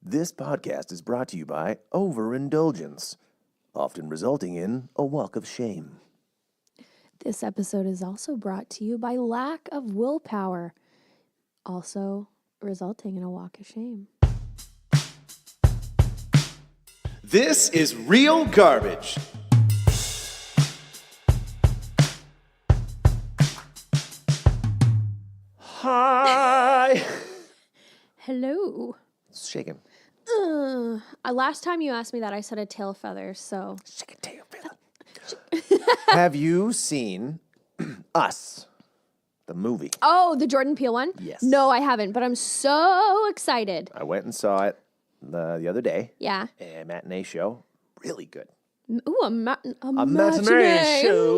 This podcast is brought to you by overindulgence, often resulting in a walk of shame. This episode is also brought to you by lack of willpower, also resulting in a walk of shame. This is Real Garbage. Hi. Hello. It's shaking. Last time you asked me that, I said a tail feather, so... Shaking tail feather. Have you seen Us, the movie? Oh, the Jordan Peele one? Yes. No, I haven't, but I'm so excited. I went and saw it the other day. Yeah. A matinee show. Really good. Ooh, a matinee. Matinee show.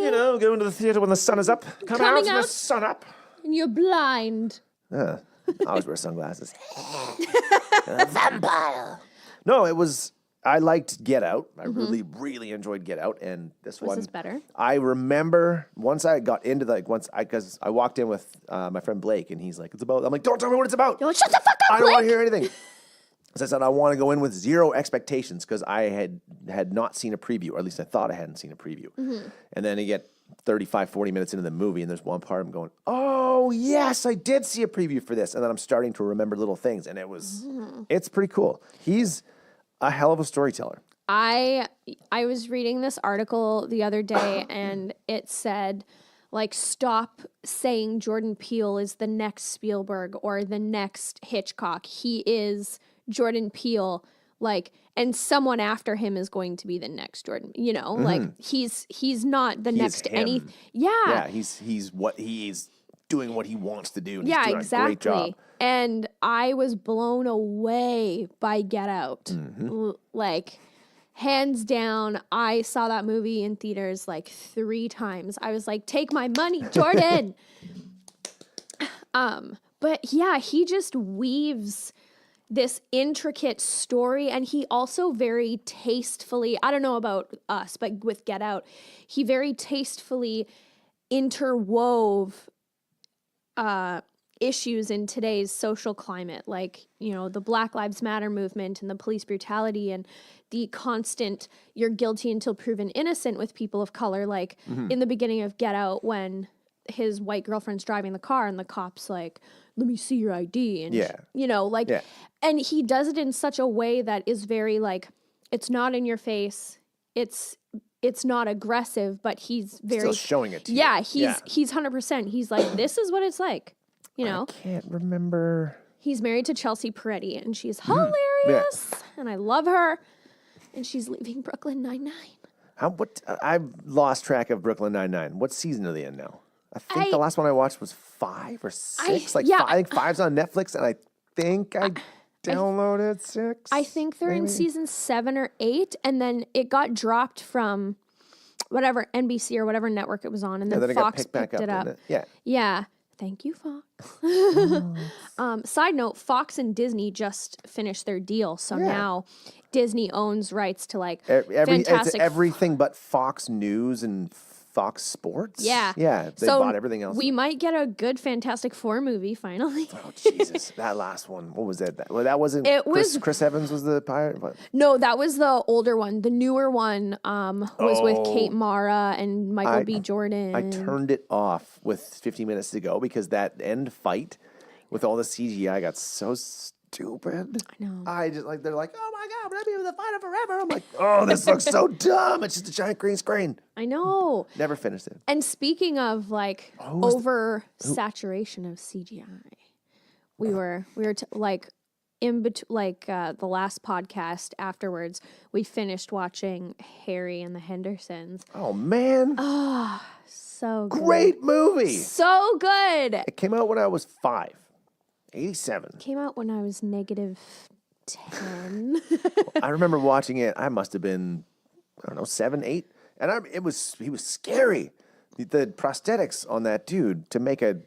You know, go into the theater when the sun is up. Come out when the sun up. And you're blind. I always wear sunglasses. A vampire. No, I liked Get Out. I really enjoyed Get Out. And this one. Was this better? I remember once I got into because I walked in with my friend Blake and he's like, I'm like, don't tell me what it's about. You're like, shut the fuck up, I don't Blake! want to hear anything. As I said, I want to go in with zero expectations because I had not seen a preview, or at least I thought I hadn't seen a preview. And then you get 35, 40 minutes into the movie, and there's one part I'm going, oh, yes, I did see a preview for this. And then I'm starting to remember little things, and it's pretty cool. He's a hell of a storyteller. I was reading this article the other day, and it said, like, stop saying Jordan Peele is the next Spielberg or the next Hitchcock. He is Jordan Peele, like, and someone after him is going to be the next Jordan. You know, like he's not the next any. Yeah, he's doing what he wants to do. And he's doing exactly. a great job. And I was blown away by Get Out. Like, hands down, I saw that movie in theaters like 3 times. I was like, take my money, Jordan. But yeah, he just weaves this intricate story, and he also very tastefully, I don't know about Us, but with Get Out, he very tastefully interwove issues in today's social climate, like, you know, the Black Lives Matter movement and the police brutality and the constant you're guilty until proven innocent with people of color, like in the beginning of Get Out when his white girlfriend's driving the car and the cop's like, let me see your ID. And, you know, like, and he does it in such a way that is very like, it's not in your face. It's not aggressive, but he's very still showing it to you. Yeah, he's 100%. He's like, this is what it's like, you know. I can't remember. He's married to Chelsea Peretti, and she's hilarious, and I love her. And she's leaving Brooklyn Nine-Nine. I've lost track of Brooklyn Nine-Nine. What season are they in now? I think the last one I watched was 5 or 6. I think 5's on Netflix, and I think I downloaded 6. I think they're in season 7 or 8, and then it got dropped from whatever NBC or whatever network it was on, and then Fox picked it up. Yeah. Thank you, Fox. Side note: Fox and Disney just finished their deal, so now Disney owns rights to like fantastic everything but Fox News and Fox Sports. Yeah. They bought everything else. We might get a good Fantastic Four movie finally. Oh Jesus, that last one. What was that? Well, that wasn't. Chris Evans was the pirate. But... No, that was the older one. The newer one was with Kate Mara and Michael B. Jordan. I turned it off with 15 minutes to go because that end fight with all the CGI got so stupid. I know. They're like, oh my God, we're not be able to fight it forever. I'm like, oh, this looks so dumb. It's just a giant green screen. I know. Never finished it. And speaking of like over-saturation of CGI, we were like in between, like the last podcast afterwards, we finished watching Harry and the Hendersons. Oh man. Oh, so good. Great movie. So good. It came out when I was 5. 87. Came out when I was -10. I remember watching it. I must have been, 7, 8. And he was scary. The prosthetics on that dude to make a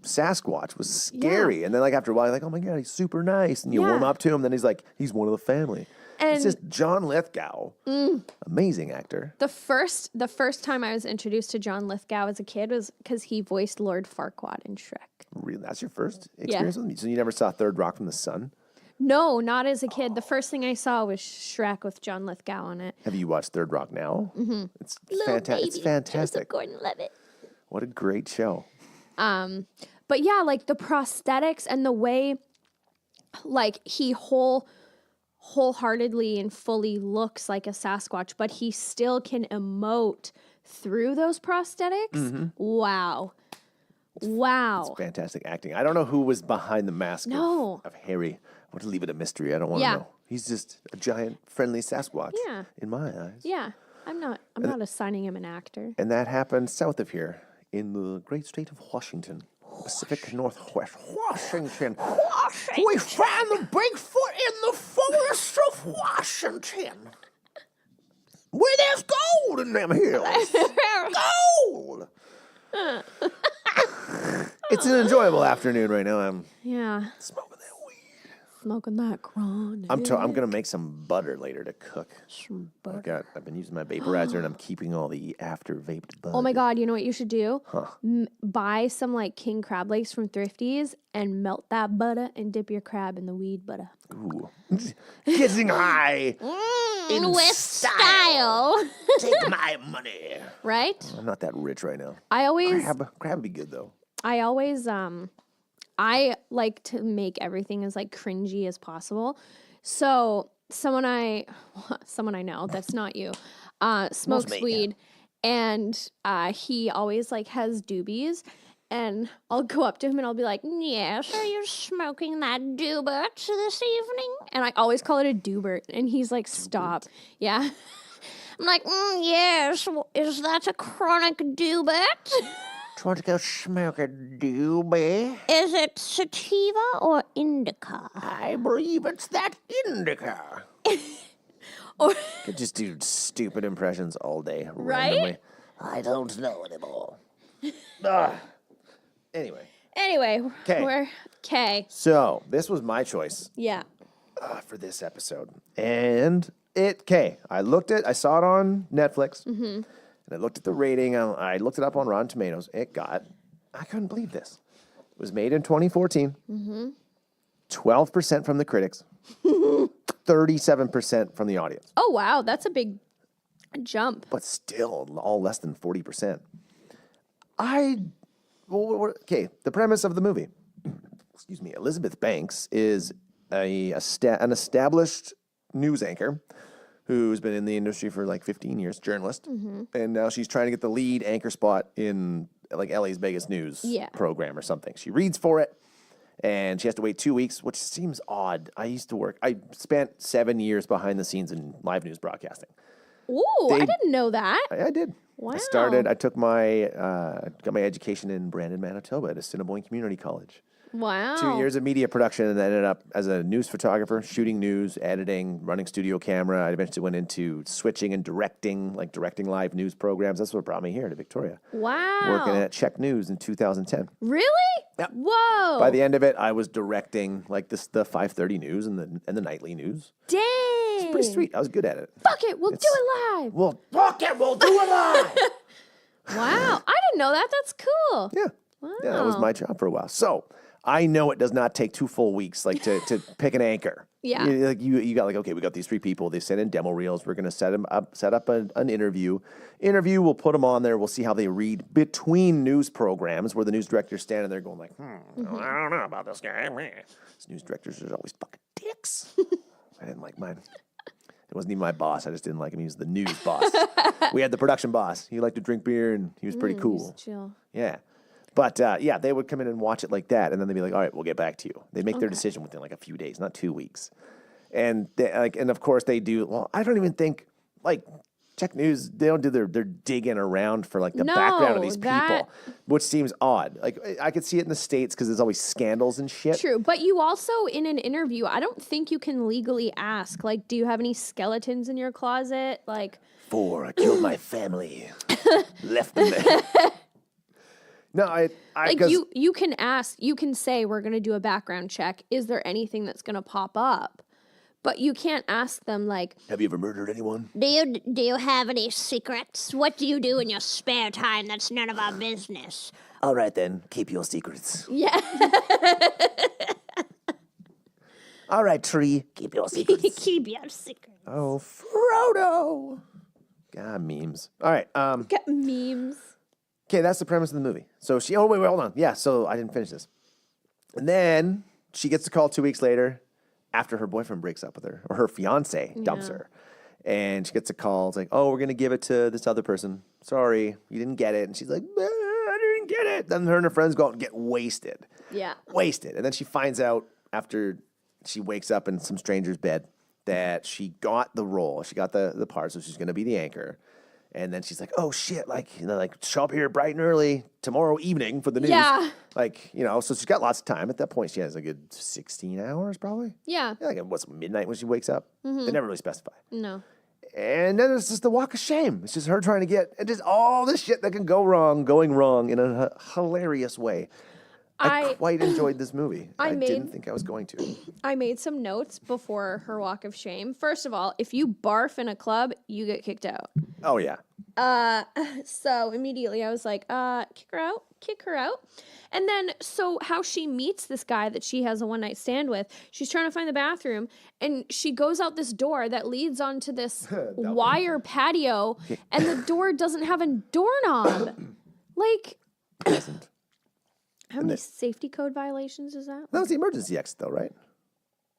Sasquatch was scary. And then like after a while, you're like, oh my God, he's super nice. And you warm up to him. Then he's like, he's one of the family. And it's just John Lithgow, amazing actor. The first time I was introduced to John Lithgow as a kid was because he voiced Lord Farquaad in Shrek. Really? That's your first experience with him? So you never saw Third Rock from the Sun? No, not as a kid. The first thing I saw was Shrek with John Lithgow on it. Have you watched Third Rock now? Mm-hmm. It's It's fantastic. Joseph Gordon-Levitt. What a great show. But yeah, like the prosthetics and the way, like he wholeheartedly and fully looks like a Sasquatch, but he still can emote through those prosthetics. Mm-hmm. Wow. It's fantastic acting. I don't know who was behind the mask of Harry. I want to leave it a mystery. I don't want to know. He's just a giant, friendly Sasquatch in my eyes. Yeah. I'm not assigning him an actor. And that happened south of here in the great state of Washington. Pacific Northwest. Washington. We found the Bigfoot in the forest of Washington. Where there's gold in them hills. Gold! It's an enjoyable afternoon right now. I'm smoking that weed. Smoking that chronic. I'm going to make some butter later to cook. Some butter. I've been using my vaporizer and I'm keeping all the after vaped butter. Oh my God, you know what you should do? Buy some like king crab legs from Thrifties and melt that butter and dip your crab in the weed butter. Ooh. Getting high. With style. Take my money. Right? I'm not that rich right now. Crab would be good though. I always I like to make everything as like cringy as possible. So someone I know, that's not you, smokes weed, and he always like has doobies, and I'll go up to him and I'll be like, "Yes, are you smoking that doobert this evening?" And I always call it a doobert, and he's like, "Stop." Yeah. I'm like, "Yes, is that a chronic doobert?" Trying to go smoke a doobie? Is it sativa or indica? I believe it's that indica. Or could just do stupid impressions all day. Right? Randomly. I don't know anymore. Anyway. Okay. So, this was my choice. Yeah. For this episode. And I saw it on Netflix. Mm-hmm. And I looked at the rating. I looked it up on Rotten Tomatoes. I couldn't believe this. It was made in 2014. Mm-hmm. 12% from the critics. 37% from the audience. Oh, wow. That's a big jump. But still, all less than 40%. The premise of the movie. Excuse me. Elizabeth Banks is an established news anchor who's been in the industry for like 15 years, journalist. Mm-hmm. And now she's trying to get the lead anchor spot in like LA's Vegas News program or something. She reads for it, and she has to wait 2 weeks, which seems odd. I spent 7 years behind the scenes in live news broadcasting. Ooh, I didn't know that. I did. Wow. I took got my education in Brandon, Manitoba at Assiniboine Community College. Wow. 2 years of media production, and then ended up as a news photographer, shooting news, editing, running studio camera. I eventually went into switching and directing live news programs. That's what brought me here to Victoria. Wow. Working at Czech News in 2010. Really? Yep. Whoa. By the end of it, I was directing like the 5:30 news and the nightly news. Dang. It's pretty sweet. I was good at it. Fuck it, we'll do it live. We'll do it live. Wow. I didn't know that. That's cool. Yeah. Wow. Yeah, that was my job for a while. So I know it does not take 2 full weeks, like to pick an anchor. Yeah. You got okay, we got these 3 people. They send in demo reels. We're going to set up an interview. We'll put them on there. We'll see how they read between news programs where the news director's standing there going like, I don't know about this guy. These news directors are always fucking dicks. I didn't like mine. It wasn't even my boss. I just didn't like him. He was the news boss. We had the production boss. He liked to drink beer and he was pretty cool. He's chill. Yeah. But, they would come in and watch it like that, and then they'd be like, all right, we'll get back to you. They'd make their decision within, like, a few days, not 2 weeks. And, and of course, they do, well, I don't even think, like, Czech News, they don't do their digging around for, like, the background of these people, which seems odd. Like, I could see it in the States because there's always scandals and shit. True, but you also, in an interview, I don't think you can legally ask, like, do you have any skeletons in your closet? Like, 4, I killed my family. Left them there. No, like you can ask, you can say, we're going to do a background check. Is there anything that's going to pop up? But you can't ask them like, have you ever murdered anyone? Do you have any secrets? What do you do in your spare time that's none of our business? All right then, keep your secrets. yeah. All right, tree, keep your secrets. Keep your secret. Oh, Frodo. God, memes. All right. Get memes. Okay, that's the premise of the movie. So she. Oh wait, hold on. Yeah. So I didn't finish this. And then she gets a call 2 weeks later, after her boyfriend breaks up with her, or her fiance dumps her, and she gets a call. It's like, oh, we're gonna give it to this other person. Sorry, you didn't get it. And she's like, I didn't get it. Then her and her friends go out and get wasted. Yeah. Wasted. And then she finds out after she wakes up in some stranger's bed that she got the role. She got the part, so she's gonna be the anchor. And then she's like, oh, shit, like show up here bright and early tomorrow evening for the news. Yeah. So she's got lots of time. At that point, she has a good 16 hours probably. Yeah. What's midnight when she wakes up? They never really specify. No. And then it's just the walk of shame. It's just her trying to get, and just all this shit that can go wrong, going wrong in a hilarious way. I quite enjoyed this movie. I didn't think I was going to. I made some notes before her walk of shame. First of all, if you barf in a club, you get kicked out. Oh, yeah. So immediately I was like, kick her out. And then, so how she meets this guy that she has a one night stand with, she's trying to find the bathroom and she goes out this door that leads onto this wire patio and the door doesn't have a doorknob. Doesn't. How many safety code violations is that? That was the emergency exit, though, right?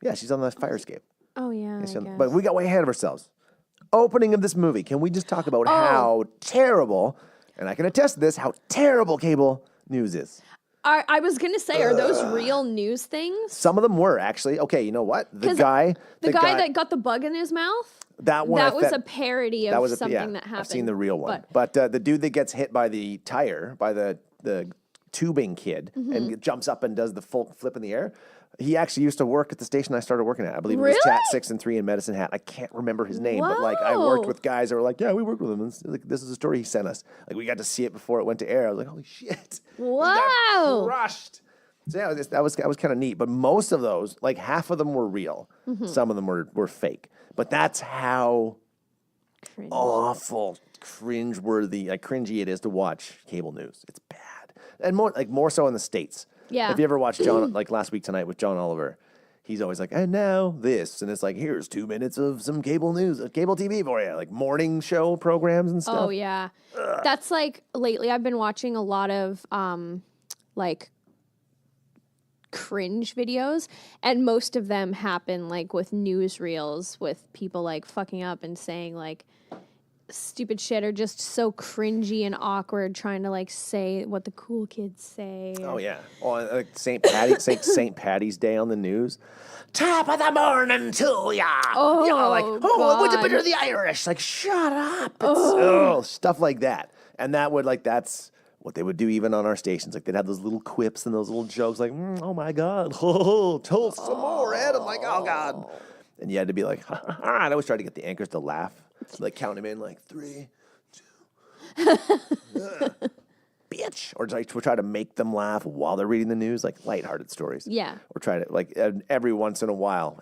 Yeah, she's on the fire escape. Oh, yeah. I guess. But we got way ahead of ourselves. Opening of this movie. Can we just talk about how terrible, and I can attest to this, how terrible cable news is? I was going to say, are those real news things? Some of them were, actually. Okay, you know what? The guy that got the bug in his mouth? That one. That was a parody of something that happened. I've seen the real one. But the dude that gets hit by the tire, by the tubing kid, and jumps up and does the full flip in the air. He actually used to work at the station I started working at. I believe it was Chat 6 and 3 in Medicine Hat. I can't remember his name, but I worked with guys that were like, yeah, we worked with him. This is a story he sent us. We got to see it before it went to air. I was like, holy shit. Wow. He got crushed. So yeah, that was kind of neat. But most of those, half of them were real. Some of them were fake. But that's how awful, cringeworthy, cringy it is to watch cable news. It's bad. And more so in the States. Yeah. If you ever watched John, Last Week Tonight with John Oliver, he's always like, and now this. And it's like, here's 2 minutes of some cable news, cable TV for you, morning show programs and stuff. Oh, yeah. Ugh. That's lately I've been watching a lot of cringe videos, and most of them happen with newsreels with people fucking up and saying stupid shit or just so cringy and awkward trying to say what the cool kids say. Oh yeah. Or St. Patty's Day on the news. Top of the morning to ya. Oh, what's the bit of the Irish? Shut up. It's, stuff like that. And that would that's what they would do even on our stations. They'd have those little quips and those little jokes oh my God. Toast some more, Ed. I'm like, oh God. And you had to be like, I'd always try to get the anchors to laugh. Count them in 3, 2, bitch. Or try to make them laugh while they're reading the news, lighthearted stories. Yeah. Or try to, every once in a while,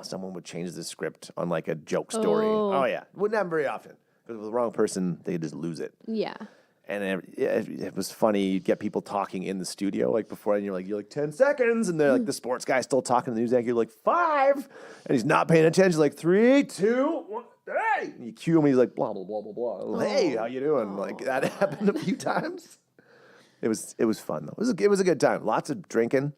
someone would change the script on a joke story. Oh yeah. Wouldn't happen very often. Because with the wrong person, they just lose it. Yeah. And it was funny. You'd get people talking in the studio before, and you're 10 seconds, and they're the sports guy's still talking to the news anchor. You're 5, and he's not paying attention. 3, 2, 1, hey! And you cue him. He's like blah blah blah blah blah. Hey, how you doing? That happened a few times. It was fun though. It was a good time. Lots of drinking,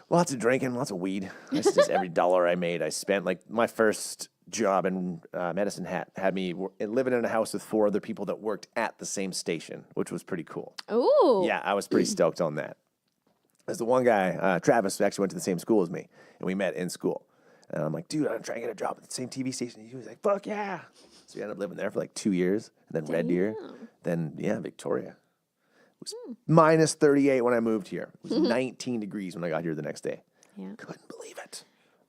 lots of weed. That's just every dollar I made. I spent my first job in Medicine Hat had me living in a house with 4 other people that worked at the same station, which was pretty cool. Ooh. Yeah, I was pretty stoked on that. There's the one guy, Travis, who actually went to the same school as me, and we met in school. And I'm like, dude, I'm trying to get a job at the same TV station. He was like, fuck yeah. So we ended up living there for 2 years, and then Red Deer, then Victoria. It was minus 38 when I moved here. It was 19 degrees when I got here the next day. Yeah. Couldn't believe it.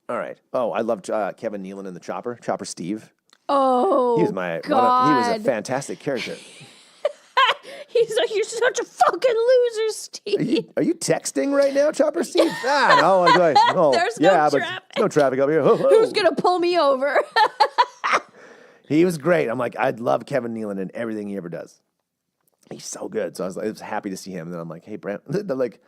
All right. Oh, I loved Kevin Nealon in the Chopper Steve. Oh, he was God. He was a fantastic character. He's like, you're such a fucking loser, Steve. Are you texting right now, Chopper Steve? No. There's no traffic. No traffic up here. Who's gonna pull me over? He was great. I'm like, I'd love Kevin Nealon in everything he ever does. He's so good. So I was happy to see him. And then I'm like, hey, Brent. They're like,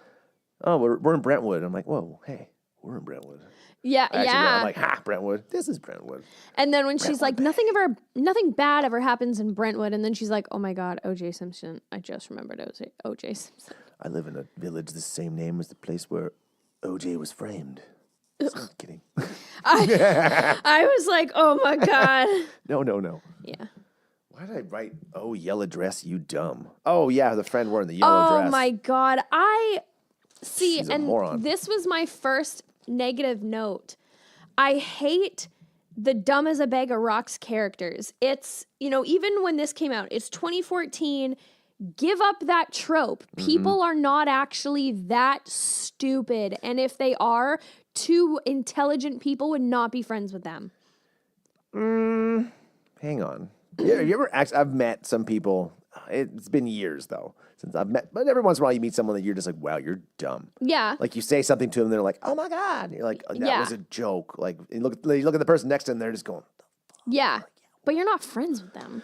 oh, we're in Brentwood. I'm like, whoa, hey, we're in Brentwood. Yeah, I actually yeah. I'm like, ha, Brentwood. This is Brentwood. And then when she's like, nothing bad ever happens in Brentwood. And then she's like, oh my God, O.J. Simpson. I just remembered O.J. Simpson. I live in a village the same name as the place where O.J. was framed. Just kidding. I was like, oh my God. No. Yeah. Why did I write, oh, yellow dress, you dumb? Oh, yeah, the friend wearing the yellow dress. Oh my God. She's a moron. This was my first negative note. I hate the dumb as a bag of rocks characters. It's, even when this came out, it's 2014. Give up that trope. People are not actually that stupid. And if they are, two intelligent people would not be friends with them. Hang on. Yeah, you ever I've met some people. It's been years though since I've met, but every once in a while you meet someone that you're just like, wow, you're dumb. Yeah. Like you say something to them, they're like, oh my God. And you're like, that was a joke. Like you look at the person next to them, they're just going, Yeah. But you're not friends with them.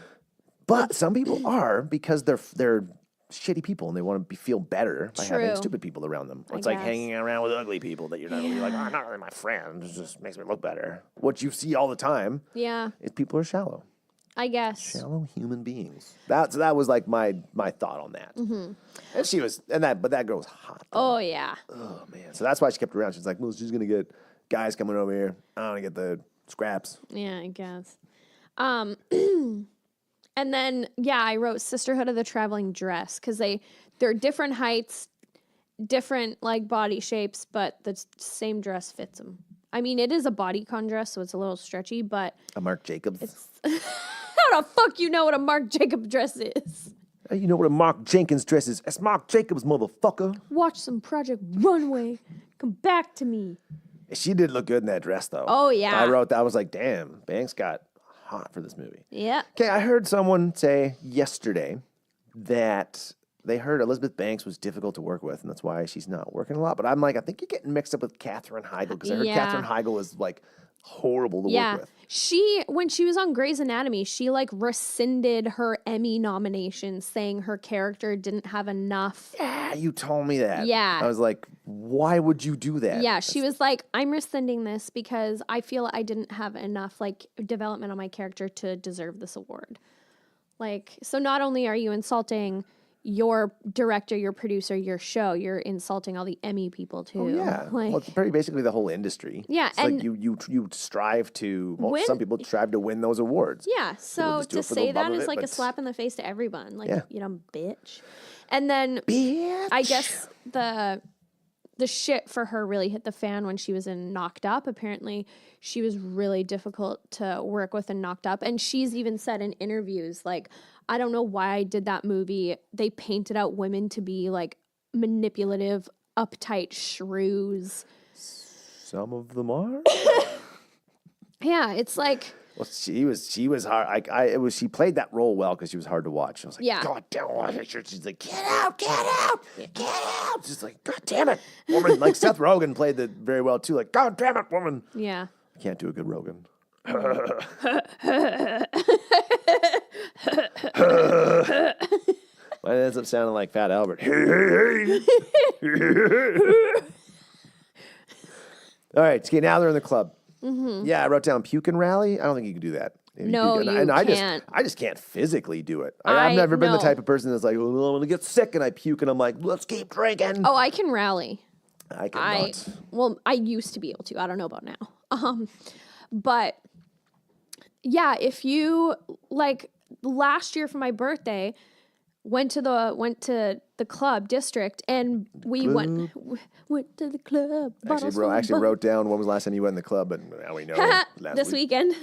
But some people are because they're shitty people and they want to feel better by having True. stupid people around them. I It's like guess. hanging around with ugly people that you're not really like, oh, not really my friend. It just makes me look better. What you see all the time Yeah. is people are shallow. I guess. Shallow human beings. That was like my thought on that. And she was, but that girl was hot. Oh, yeah. Oh man. So that's why she kept around. She's like, well, she's gonna get guys coming over here. I want to get the scraps. Yeah, I guess. And then, I wrote Sisterhood of the Traveling Dress because they're different heights, different like body shapes, but the same dress fits them. I mean, it is a bodycon dress, so it's a little stretchy, but A Marc Jacobs. how the fuck you know what a Marc Jacobs dress is? Hey, you know what a Marc Jenkins dress is? It's Marc Jacobs, motherfucker. Watch some Project Runway. Come back to me. She did look good in that dress, though. Oh, yeah. I wrote that. I was like, damn, Banks got hot for this movie. Yeah. Okay, I heard someone say yesterday that they heard Elizabeth Banks was difficult to work with, and that's why she's not working a lot. But I'm like, I think you're getting mixed up with Katherine Heigl, because I heard Yeah. Katherine Heigl is like horrible to Yeah. work with. When she was on Grey's Anatomy, she like rescinded her Emmy nomination saying her character didn't have enough. Yeah, you told me that. Yeah. I was like, why would you do that? Yeah, she was like, I'm rescinding this because I feel I didn't have enough like development on my character to deserve this award. Like, so not only are you insulting your director, your producer, your show, you're insulting all the Emmy people too. Oh, yeah. Like, Well, it's pretty basically the whole industry. Yeah, It's like and you strive to, when- some people strive to win those awards. yeah, so just do to it for the say love that of is it, like a but- slap in the face to everyone. Like, Yeah. you dumb bitch. And then Bitch. I guess the shit for her really hit the fan when she was in Knocked Up. Apparently, she was really difficult to work with in Knocked Up. And she's even said in interviews, like, I don't know why I did that movie. They painted out women to be like manipulative, uptight shrews. Some of them are. Yeah, it's like, Well, she was hard. She played that role well because she was hard to watch. I was like, Yeah. God damn it. She's like, get out. She's like, God damn it, woman. Like Seth Rogen played that very well too. Like, God damn it, woman. yeah. I can't do a good Rogan. Mine ends up sounding like Fat Albert. All right, okay, now they're in the club. Yeah, I wrote down puke and rally. I don't think you can do that. Maybe No, could. you And I can't. I just can't physically do it. I've I never been the know. type of person that's like, well, I'm gonna get sick and I puke and I'm like, let's keep drinking. Oh, I can rally. I cannot. I used to be able to. I don't know about now. But yeah, if you like last year for my birthday, went to the club district and we went to the club. bottles full I of actually wrote down when was the last time you went in the club, but now we know last this week. weekend.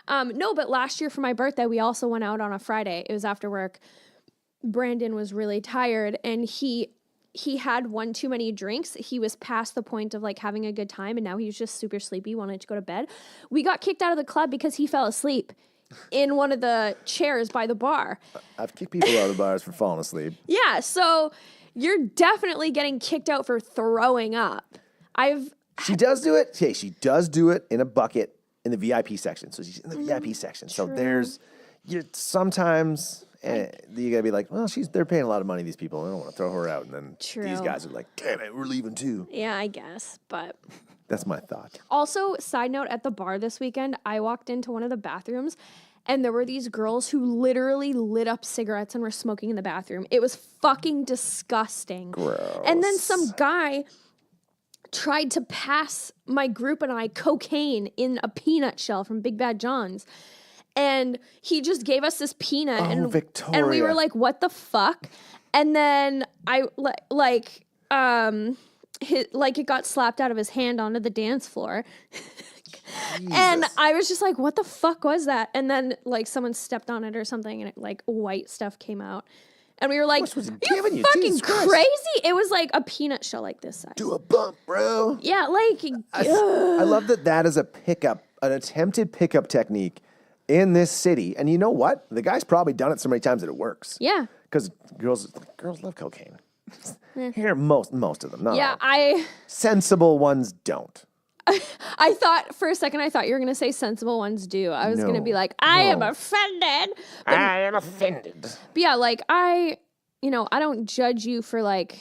No, but last year for my birthday, we also went out on a Friday. It was after work. Brandon was really tired and he had one too many drinks. He was past the point of like having a good time and now he was just super sleepy, wanted to go to bed. We got kicked out of the club because he fell asleep in one of the chairs by the bar. I've kicked people out of bars for falling asleep. Yeah, so you're definitely getting kicked out for throwing up. She does do it. Okay, she does do it in a bucket in the VIP section. So she's in the VIP section. So sometimes you gotta be like, well, they're paying a lot of money, these people. I don't want to throw her out. And then these True. guys are like, damn it, we're leaving too. Yeah, I guess, but That's my thought. Also, side note, at the bar this weekend, I walked into one of the bathrooms and there were these girls who literally lit up cigarettes and were smoking in the bathroom. It was fucking disgusting. Gross. And then some guy tried to pass my group and I cocaine in a peanut shell from Big Bad John's. And he just gave us this peanut and Victoria. And we were like, what the fuck? And then it got slapped out of his hand onto the dance floor. And I was just like, what the fuck was that? And then like someone stepped on it or something and it like white stuff came out. And we were like, was it you giving you? fucking Jesus Christ. crazy. It was like a peanut shell like this size. Do a bump, bro. Yeah, like, I love that is a pickup, an attempted pickup technique in this city. And you know what? The guy's probably done it so many times that it works. yeah. Because girls love cocaine. Here, most of them. Not Yeah, all. Sensible ones don't. I thought for a second, I thought you were going to say sensible ones do. I was going to be like, I am offended. I am offended. But yeah, like I don't judge you for like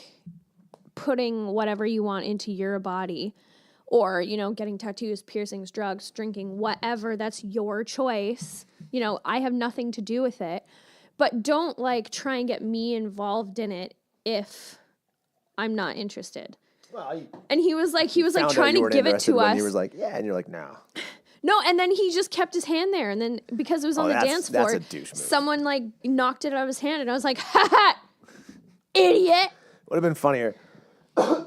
putting whatever you want into your body or, getting tattoos, piercings, drugs, drinking, whatever. That's your choice. I have nothing to do with it. But don't like try and get me involved in it if I'm not interested. Well, and he was like trying to give it to us. He was like, yeah, and you're like, no. No, and then he just kept his hand there, and then because it was on the dance floor, that's a douche move. someone like knocked it out of his hand, and I was like, ha ha, idiot. Would have been funnier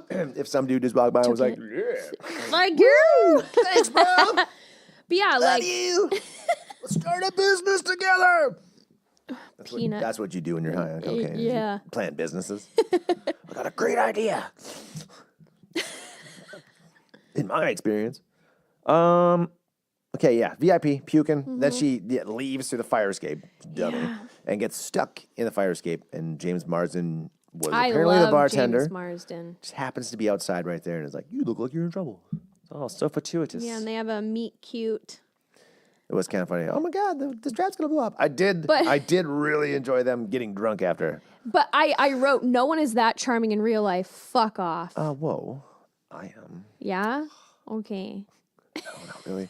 if some dude just walked by and was like, yeah. Like you. Thanks, bro. But yeah, Love you. Let's start a business together. Peanut. That's what you do when you're high on cocaine. Yeah. You plant businesses. I got a great idea. In my experience. Okay, yeah. VIP, puking. Then she leaves through the fire escape, dummy, and gets stuck in the fire escape. And James Marsden was apparently the bartender. James Marsden. Just happens to be outside right there and is like, you look like you're in trouble. Oh, so fortuitous. Yeah, and they have a meet cute. It was kind of funny. Oh my God, the draft's gonna blow up. I did really enjoy them getting drunk after. But I wrote, no one is that charming in real life. Fuck off. Whoa, I am. Yeah. Okay. No, not really.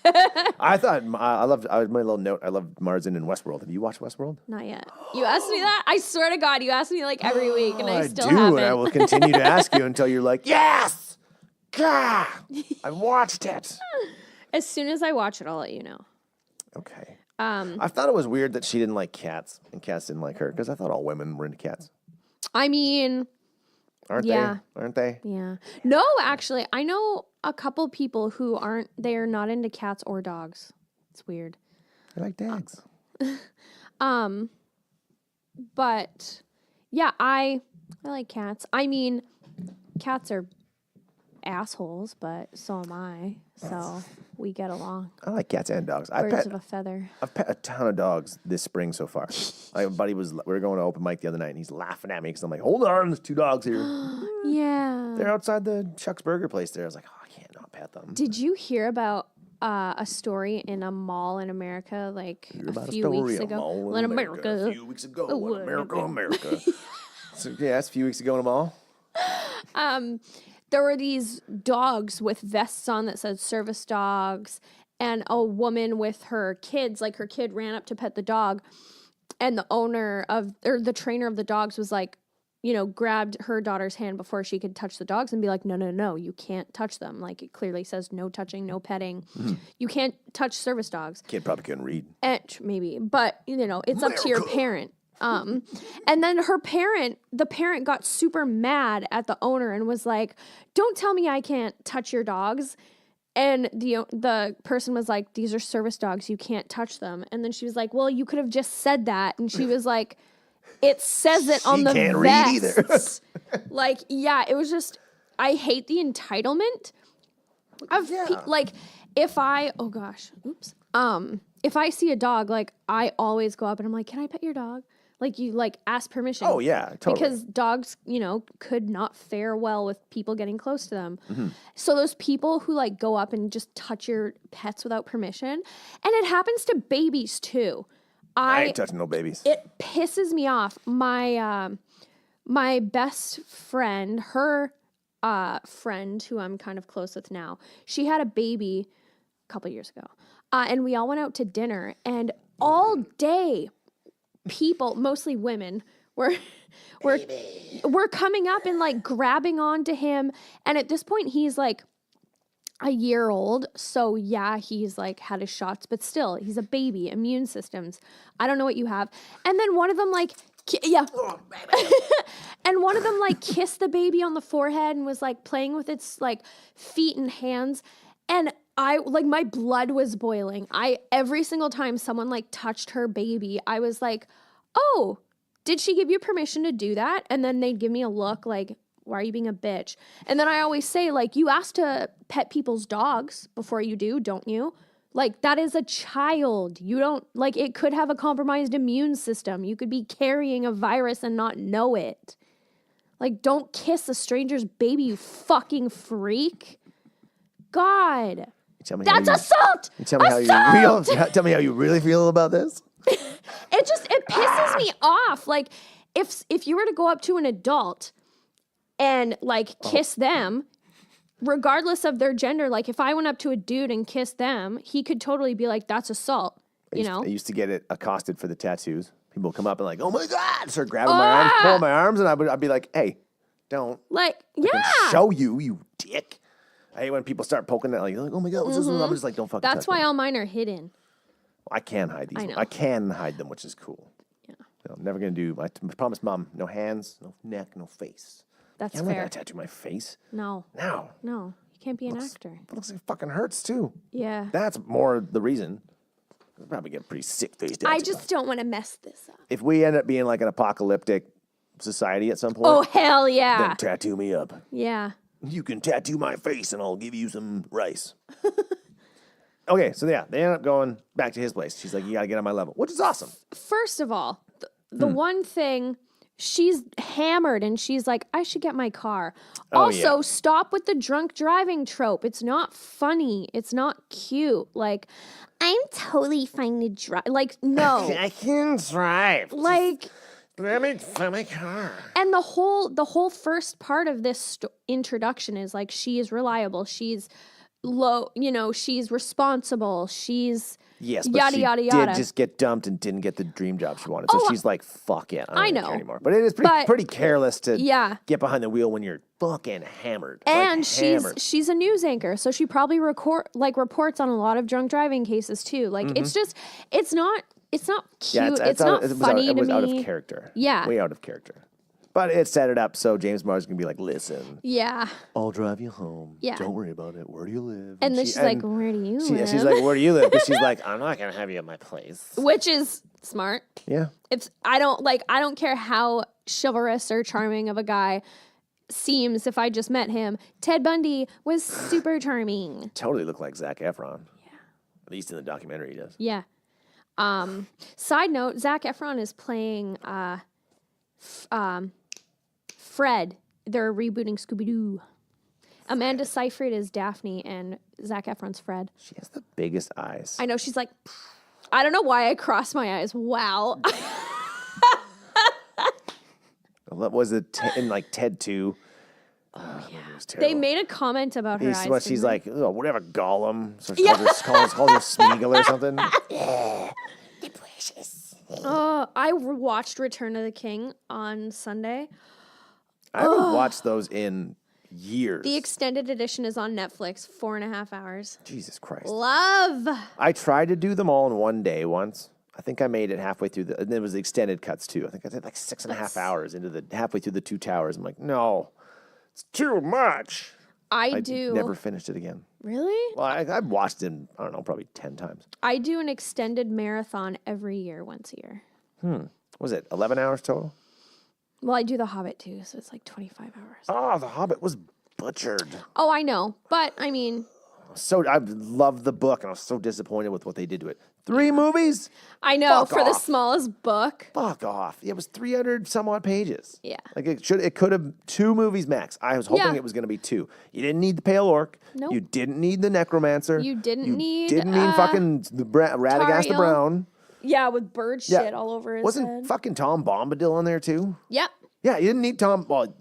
I thought I loved. I my little note. I loved Marsden in Westworld. Have you watched Westworld? Not yet. You asked me that? I swear to God, you ask me like every week, and I still do, haven't. and I will continue to ask you until you're like, yes, God, I watched it. As soon as I watch it, I'll let you know. Okay. I thought it was weird that she didn't like cats and cats didn't like her because I thought all women were into cats. I mean, Aren't yeah. they? Aren't they? Yeah. No, actually, I know a couple people who they're not into cats or dogs. It's weird. They like dogs. But yeah, I like cats. I mean, cats are assholes, but so am I. So we get along. I like cats and dogs. Birds of a feather. I've pet a ton of dogs this spring so far. Like, we were going to open mic the other night, and he's laughing at me because I'm like, hold on, there's 2 dogs here. Yeah. They're outside the Chuck's Burger place there. I was like, oh, I can't not pet them. Did you hear about a story in a mall in America like a few weeks ago? In America. A few weeks ago in America. So, yeah, it's a few weeks ago in a mall. There were these dogs with vests on that said service dogs, and a woman with her kids, like her kid ran up to pet the dog, and the trainer of the dogs was like, grabbed her daughter's hand before she could touch the dogs and be like, no, you can't touch them. Like, it clearly says no touching, no petting. Mm-hmm. You can't touch service dogs. Kid probably couldn't read. Maybe, but it's up to your parent. And then the parent got super mad at the owner and was like, don't tell me I can't touch your dogs. And the person was like, these are service dogs. You can't touch them. And then she was like, well, you could have just said that. And she was like, it says it on the can't read either. Like, yeah, it was just, I hate the entitlement of like, if I see a dog, like, I always go up and I'm like, can I pet your dog? Like, you, like, ask permission. Oh, yeah, totally. Because dogs, could not fare well with people getting close to them. Mm-hmm. So those people who, like, go up and just touch your pets without permission, and it happens to babies, too. I ain't touching no babies. It pisses me off. My best friend, her friend who I'm kind of close with now. She had a baby a couple years ago. And we all went out to dinner, and all day people, mostly women, were coming up and like grabbing onto him. And at this point he's like a year old. So yeah, he's like had his shots, but still he's a baby, immune systems. I don't know what you have. And then one of them like, and one of them like kissed the baby on the forehead and was like playing with its like feet and hands. And I like my blood was boiling. Every single time someone like touched her baby, I was like, oh, did she give you permission to do that? And then they'd give me a look like, why are you being a bitch? And then I always say, like, you ask to pet people's dogs before you do, don't you? Like, that is a child. You don't, like, it could have a compromised immune system. You could be carrying a virus and not know it. Like, don't kiss a stranger's baby, you fucking freak. God. That's assault! Tell me tell me how you really feel about this. It pisses me off. Like, if you were to go up to an adult and like kiss them, regardless of their gender, like if I went up to a dude and kissed them, he could totally be like, that's assault. I used to get it accosted for the tattoos. People come up and like, oh my God, start grabbing my arms, pulling my arms, and I'd be like, hey, don't. Like, yeah. I can show you, you dick. I hate when people start poking that, like, oh my God, what's this? I'm just like, don't fucking touch That's why me. all mine are hidden. I can hide these. I know. I can hide them, which is cool. Yeah. I'm never going to do, I promised Mom, no hands, no neck, no face. That's I'm not fair. going to tattoo my face. No. No. You can't be an actor. It looks like it fucking hurts too. Yeah. That's more the reason. I'll probably get a pretty sick face tattoo. I just don't want to mess this up. If we end up being like an apocalyptic society at some point, Oh, hell yeah. then tattoo me up. Yeah. You can tattoo my face and I'll give you some rice. Okay, so yeah, they end up going back to his place. She's like, you got to get on my level, which is awesome. First of all, the one thing, she's hammered and she's like, I should get my car. Also, stop with the drunk driving trope. It's not funny. It's not cute. Like, I'm totally fine to drive. Like, no. I can drive. Like, let me find my car. and the whole first part of this introduction is like, she is reliable. She's she's responsible. She's yes, but yada, she yada, yada. did just get dumped and didn't get the dream job she wanted. So she's like, fuck it. I don't care anymore. But it is pretty careless to get behind the wheel when you're fucking hammered. And hammered. she's a news anchor, so she probably reports on a lot of drunk driving cases too. Like it's just it's not cute. It's not funny to me. It was out of character. Yeah. Way out of character. But it set it up so James Mars can be like, listen. Yeah. I'll drive you home. Yeah. Don't worry about it. Where do you live? And then she's like, where do you live? She's like, where do you live? Because she's like, I'm not going to have you at my place. Which is smart. Yeah. I don't care how chivalrous or charming of a guy seems if I just met him. Ted Bundy was super charming. Totally looked like Zac Efron. Yeah. At least in the documentary he does. Yeah. Side note, Zac Efron is playing Fred. They're rebooting Scooby-Doo. Amanda Seyfried is Daphne and Zac Efron's Fred. She has the biggest eyes. I know, she's like, I don't know why I crossed my eyes. Wow. What was it in like Ted 2? Oh, yeah. They made a comment about her eyes. She's like, oh, whatever, Gollum. So she calls her Smeagol or something. Yeah, the precious. I watched Return of the King on Sunday. I haven't watched those in years. The extended edition is on Netflix, 4.5 hours. Jesus Christ. Love. I tried to do them all in one day once. I think I made it halfway through and it was the extended cuts too. I think I did like 6.5 hours into halfway through the Two Towers. I'm like, no, it's too much. I never finished it again. Really? Well, I've watched it, I don't know, probably 10 times. I do an extended marathon every year, once a year. Was it 11 hours total? Well, I do The Hobbit too, so it's like 25 hours. Oh, The Hobbit was butchered. Oh, I know. But, I mean... So I loved the book, and I was so disappointed with what they did to it. 3 movies? I know, Fuck for the off. smallest book. Fuck off. It was 300 some odd pages. Yeah. Like it could have 2 movies max. I was hoping it was going to be 2. You didn't need the Pale Orc. Nope. You didn't need the Necromancer. You didn't need fucking the Radagast the Tauriel. Brown. Yeah, with bird shit all over his Wasn't head. fucking Tom Bombadil on there too? Yep. Yeah, you didn't need Tom. Well,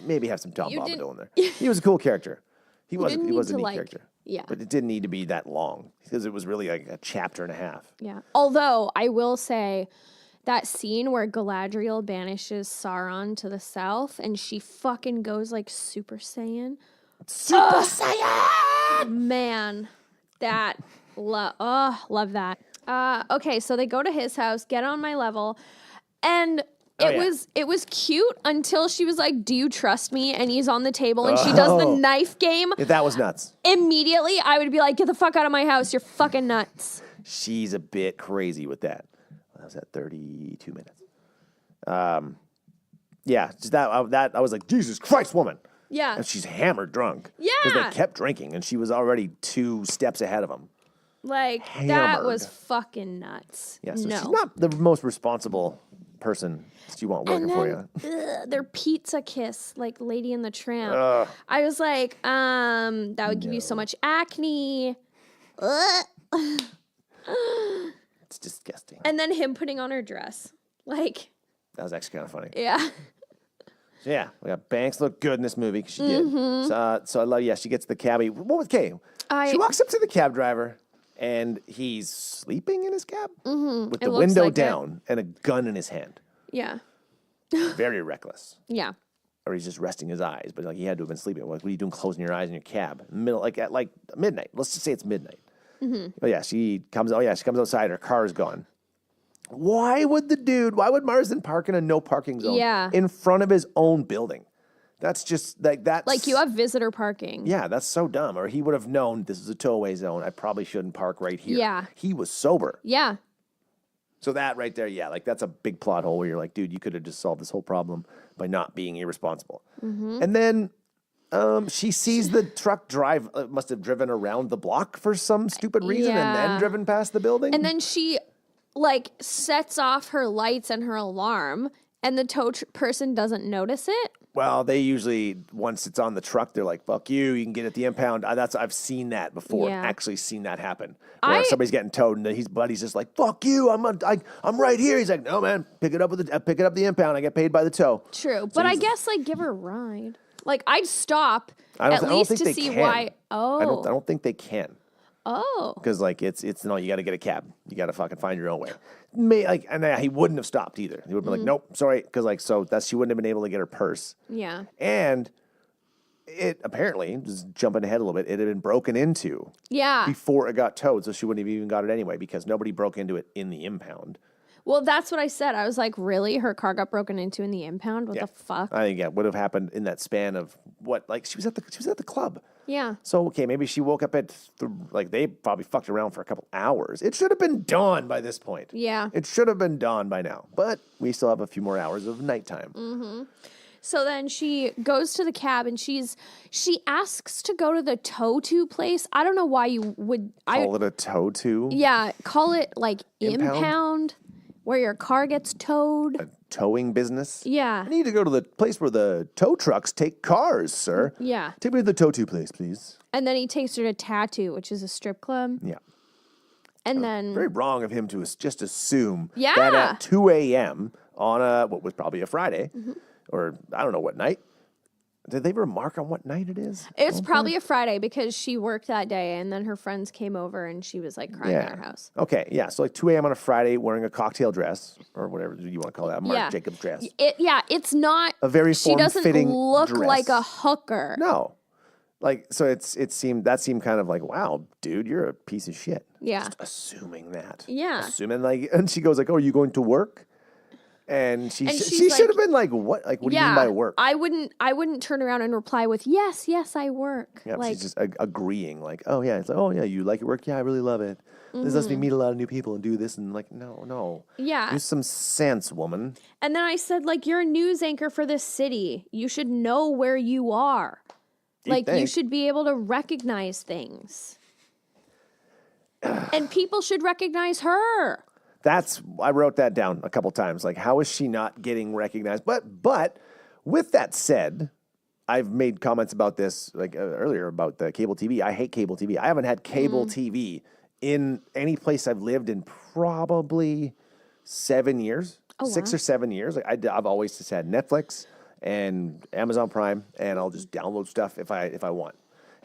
maybe have some Tom You Bombadil didn't- in there. He was a cool character. He was a didn't neat need to, like- character. Yeah. But it didn't need to be that long because it was really like a chapter and a half. Yeah. Although I will say that scene where Galadriel banishes Sauron to the south and she fucking goes like Super Saiyan. Super Saiyan! Man, that love that. Okay, so they go to his house, get on my level, and it was cute until she was like, "Do you trust me?" And he's on the table and she does the knife game. Yeah, that was nuts. Immediately, I would be like, "Get the fuck out of my house! You're fucking nuts." She's a bit crazy with that. That was at 32 minutes. Yeah, just that I was like, Jesus Christ, woman. Yeah. And she's hammered drunk. Yeah. Because they kept drinking, and she was already 2 steps ahead of him. Like, that Hammered. was fucking nuts. Yeah, so no. she's not the most responsible person that you want working for you. Their pizza kiss, like Lady in the Tramp. I was like, that would give you so much acne. It's disgusting. And then him putting on her dress. Like, That was actually kind of funny. yeah. So yeah, we got Banks looked good in this movie 'cause she did. Mm-hmm. So I love, she gets the cabbie. What was Kay? She walks up to the cab driver and he's sleeping in his cab with the looks window like it. down and a gun in his hand. Yeah. Very reckless. Yeah. Or he's just resting his eyes, but like he had to have been sleeping. Like, what are you doing closing your eyes in your cab? Middle, like at like midnight. Let's just say it's midnight. But yeah, she comes outside, her car's gone. Why would Marsden park in a no parking zone Yeah. in front of his own building? That's just that's Like, you have visitor parking. yeah, that's so dumb. Or he would have known this is a tow-away zone. I probably shouldn't park right here. Yeah. He was sober. Yeah. So that right there, yeah, like that's a big plot hole where you're like, dude, you could have just solved this whole problem by not being irresponsible. And then she sees the truck drive, must have driven around the block for some stupid reason and then Yeah. driven past the building. And then she, like, sets off her lights and her alarm, and the tow person doesn't notice it. Well, they usually, once it's on the truck, they're like, fuck you, you can get at the impound. I've seen that before, Yeah. actually seen that happen. Where somebody's getting towed and his buddy's just like, fuck you, I'm right here. He's like, no, man, pick it up the impound. I get paid by the tow. True. But I guess, like, give her a ride. Like, I'd stop at least to see why. Oh. I don't think they can. Oh. Because like it's no, you got to get a cab. You got to fucking find your own way. He wouldn't have stopped either. He would have been like, nope, sorry, because she wouldn't have been able to get her purse. Yeah. And it apparently, just jumping ahead a little bit, it had been broken into Yeah. before it got towed, so she wouldn't have even got it anyway because nobody broke into it in the impound. Well, that's what I said. I was like, really? Her car got broken into in the impound? What the fuck? I think would have happened in that span of what? Like she was at the club. Yeah. So okay, maybe she woke up at they probably fucked around for a couple hours. It should have been dawn by this point. Yeah. It should have been dawn by now, but we still have a few more hours of nighttime. So then she goes to the cab and she asks to go to the tow-to place. I don't know why you would Call it a tow-to? Yeah, call it like Impound? impound where your car gets towed. A towing business? Yeah. I need to go to the place where the tow trucks take cars, sir. Yeah. Take me to the tow-to place, please. And then he takes her to Tattoo, which is a strip club. Yeah. And then Very wrong of him to just assume Yeah. that at 2 a.m. on what was probably a Friday, or I don't know what night. Did they remark on what night it is? it's probably a Friday because she worked that day and then her friends came over and she was like crying at her house. Okay, yeah. So like 2 a.m. on a Friday wearing a cocktail dress or whatever you want to call that, Marc Jacobs dress. It's not A very she doesn't form-fitting look dress. like a hooker. No. Like, so it seemed kind of like, wow, dude, you're a piece of shit. Yeah. Just assuming that. Yeah. Assuming and she goes like, oh, are you going to work? And she she's should like- have been like, what? Like, what do you mean by work? I wouldn't turn around and reply with yes, I work. Yeah, like she's just agreeing, like, oh yeah, it's like, oh yeah, you like your work? Yeah, I really love it. This lets me meet a lot of new people and do this, and like, no. Yeah. Use some sense, woman. And then I said, like, you're a news anchor for this city. You should know where you are. You think. should be able to recognize things. And people should recognize her. I wrote that down a couple times. Like, how is she not getting recognized? But with that said, I've made comments about this earlier about the cable TV. I hate cable TV. I haven't had cable TV in any place I've lived in probably 7 years, 6 or 7 years. Like I've always just had Netflix and Amazon Prime, and I'll just download stuff if I want.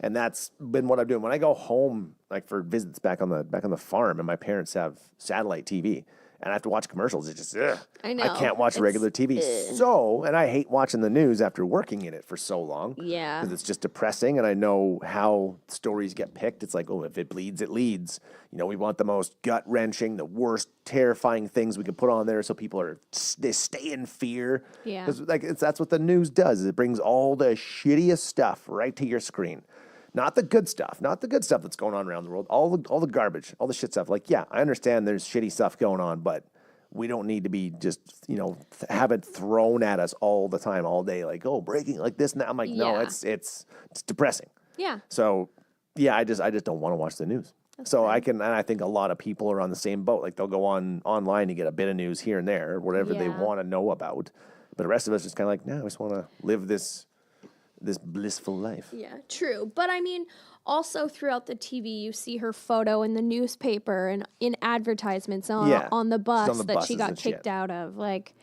And that's been what I'm doing. When I go home, like for visits back on the farm, and my parents have satellite TV, and I have to watch commercials, it's just, ugh. I know. I can't watch regular TV. So, and I hate watching the news after working in it for so long. Yeah. Because it's just depressing, and I know how stories get picked. It's like, oh, if it bleeds, it leads. You know, we want the most gut-wrenching, the worst, terrifying things we can put on there so people they stay in fear. Yeah. Because that's what the news does. Is it brings all the shittiest stuff right to your screen. Not the good stuff that's going on around the world. All the garbage, all the shit stuff. Like, yeah, I understand there's shitty stuff going on, but we don't need to be just, have it thrown at us all the time, all day. Like, oh, breaking like this and that. I'm like, no, it's depressing. Yeah. So, yeah, I just don't want to watch the news. So and I think a lot of people are on the same boat. Like, they'll go online to get a bit of news here and there, or whatever they want to know about. But the rest of us just kind of like, no, I just want to live this blissful life. Yeah, true. But I mean, also throughout the TV, you see her photo in the newspaper and in advertisements on the bus that she got kicked out of. Like,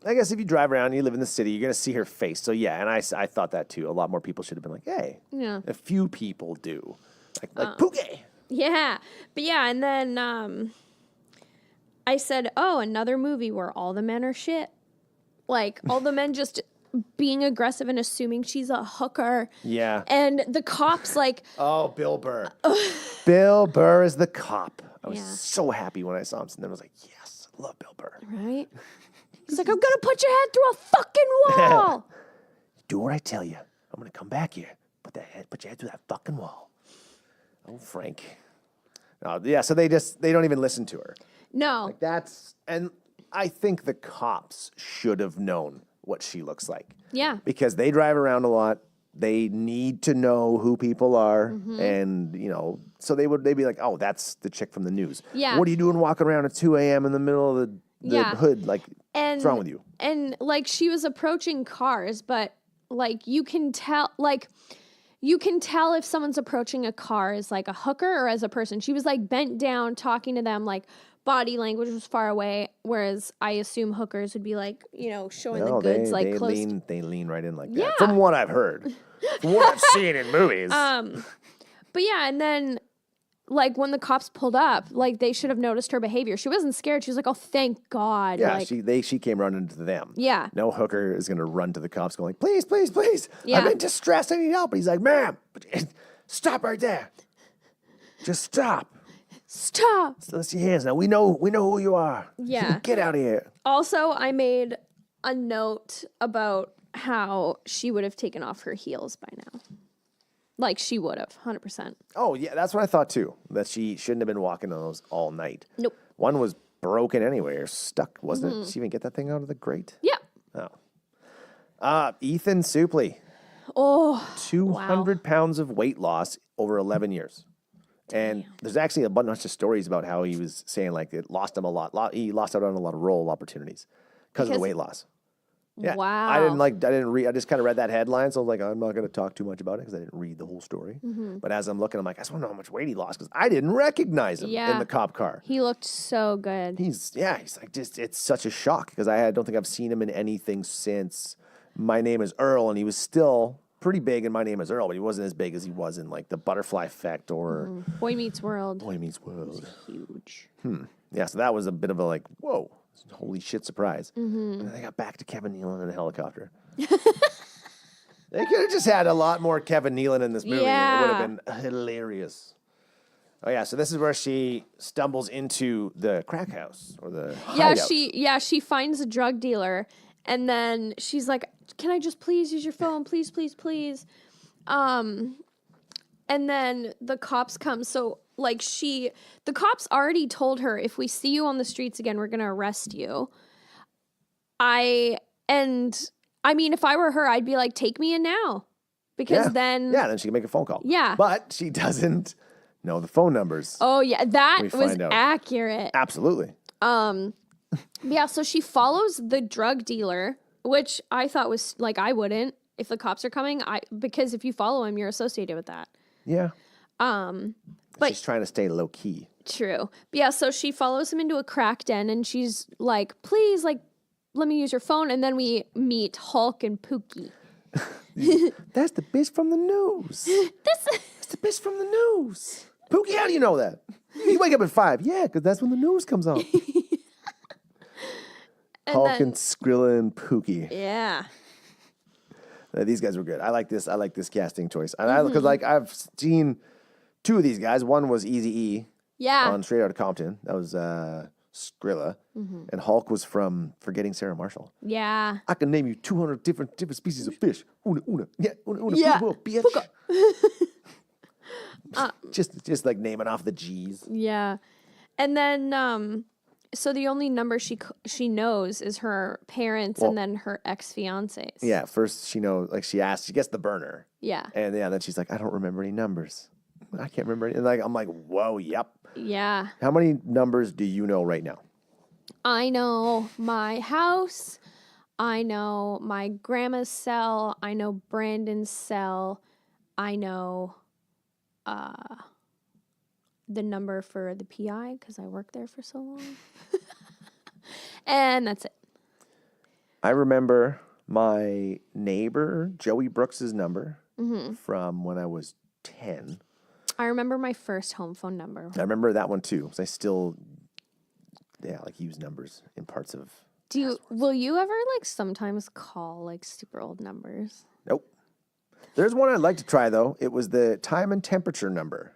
I guess if you drive around and you live in the city, you're going to see her face. So, yeah, and I thought that too. A lot more people should have been like, hey. Yeah. A few people do. Like Pookie. Yeah. But yeah, and then I said, oh, another movie where all the men are shit. Like, all the men just being aggressive and assuming she's a hooker. Yeah. And the cops, like... Oh, Bill Burr. Bill Burr is the cop. I was so happy when I saw him. And then I was like, yes, I love Bill Burr. Right? He's like, I'm going to put your head through a fucking wall. Do what I tell you. I'm going to come back here. Put your head through that fucking wall. Oh, Frank. Yeah, so they don't even listen to her. No. And I think the cops should have known what she looks like. Yeah. Because they drive around a lot. They need to know who people are. And, so they'd be like, oh, that's the chick from the news. Yeah. What are you doing walking around at 2 a.m. in the middle of the hood? Like, what's wrong with you? And, like, she was approaching cars, but, like, you can tell if someone's approaching a car as, like, a hooker or as a person. She was, like, bent down, talking to them, like, body language was far away, whereas I assume hookers would be like, showing the goods close. They lean right in like that. From what I've heard, from what I've seen in movies. But yeah, and then like when the cops pulled up, like they should have noticed her behavior. She wasn't scared. She was like, "Oh, thank God!" Yeah, like, she came running to them. Yeah, no hooker is gonna run to the cops going, "Please, please, please! Yeah. I'm in distress. I need help." But he's like, "Ma'am, stop right there. Just stop." Stop. Let's see your hands now. We know who you are. Yeah. Get out of here. Also, I made a note about how she would have taken off her heels by now. Like, she would have, 100%. Oh, yeah, that's what I thought, too. That she shouldn't have been walking on those all night. Nope. One was broken anyway, or stuck, wasn't it? Did she even get that thing out of the grate? Yeah. Oh. Ethan Suplee. Oh, 200 pounds of weight loss over 11 years. And there's actually a bunch of stories about how he was saying, like, it lost him a lot. He lost out on a lot of role opportunities because of the weight loss. Yeah. Wow. I didn't read. I just kind of read that headline. So I was like, I'm not going to talk too much about it because I didn't read the whole story. But as I'm looking, I'm like, I just want to know how much weight he lost because I didn't recognize him in the cop car. He looked so good. He's like, just, it's such a shock because I don't think I've seen him in anything since My Name is Earl. And he was still pretty big in My Name is Earl, but he wasn't as big as he was in like The Butterfly Effect or Boy Meets World. Boy Meets World. Huge. Yeah, so that was a bit of a like, whoa, holy shit surprise. And then they got back to Kevin Nealon in a helicopter. They could have just had a lot more Kevin Nealon in this movie. Yeah. It would have been hilarious. Oh yeah, so this is where she stumbles into the crack house or the hideout. She finds a drug dealer and then she's like, "Can I just please use your phone? Please, please, please." And then the cops come. So like the cops already told her, if we see you on the streets again, we're gonna arrest you. I mean, if I were her, I'd be like, take me in now. Because then she can make a phone call. Yeah. But she doesn't know the phone numbers. Oh yeah, that was accurate. Absolutely. Yeah, so she follows the drug dealer, which I thought was like, I wouldn't if the cops are coming. Because if you follow him, you're associated with that. Yeah. But she's trying to stay low key. True. But yeah, so she follows him into a crack den and she's like, please, like, let me use your phone. And then we meet Hulk and Pookie. That's the bitch from the news. That's the bitch from the news. Pookie, how do you know that? You wake up at 5. Yeah, because that's when the news comes on. Hulk and Skrilla and Pookie. Yeah. These guys were good. I like this casting choice. And because I've seen 2 of these guys. One was Eazy-E. Yeah. On Straight Outta Compton. That was Skrilla. And Hulk was from Forgetting Sarah Marshall. Yeah. I can name you 200 different species of fish. Una. Yeah, una, Yeah. bitch. Just like naming off the G's. Yeah. And then, so the only number she knows is her parents and then her ex-fiancés. Yeah, first she knows, like she gets the burner. Yeah. And then she's like, I don't remember any numbers. I can't remember any. And I'm like, whoa, yep. Yeah. How many numbers do you know right now? I know my house. I know my grandma's cell. I know Brandon's cell. I know the number for the PI because I worked there for so long. And that's it. I remember my neighbor, Joey Brooks's number from when I was 10. I remember my first home phone number. I remember that one too, because I still, use numbers in parts of. Will you ever sometimes call super old numbers? Nope. There's one I'd like to try though. It was the time and temperature number.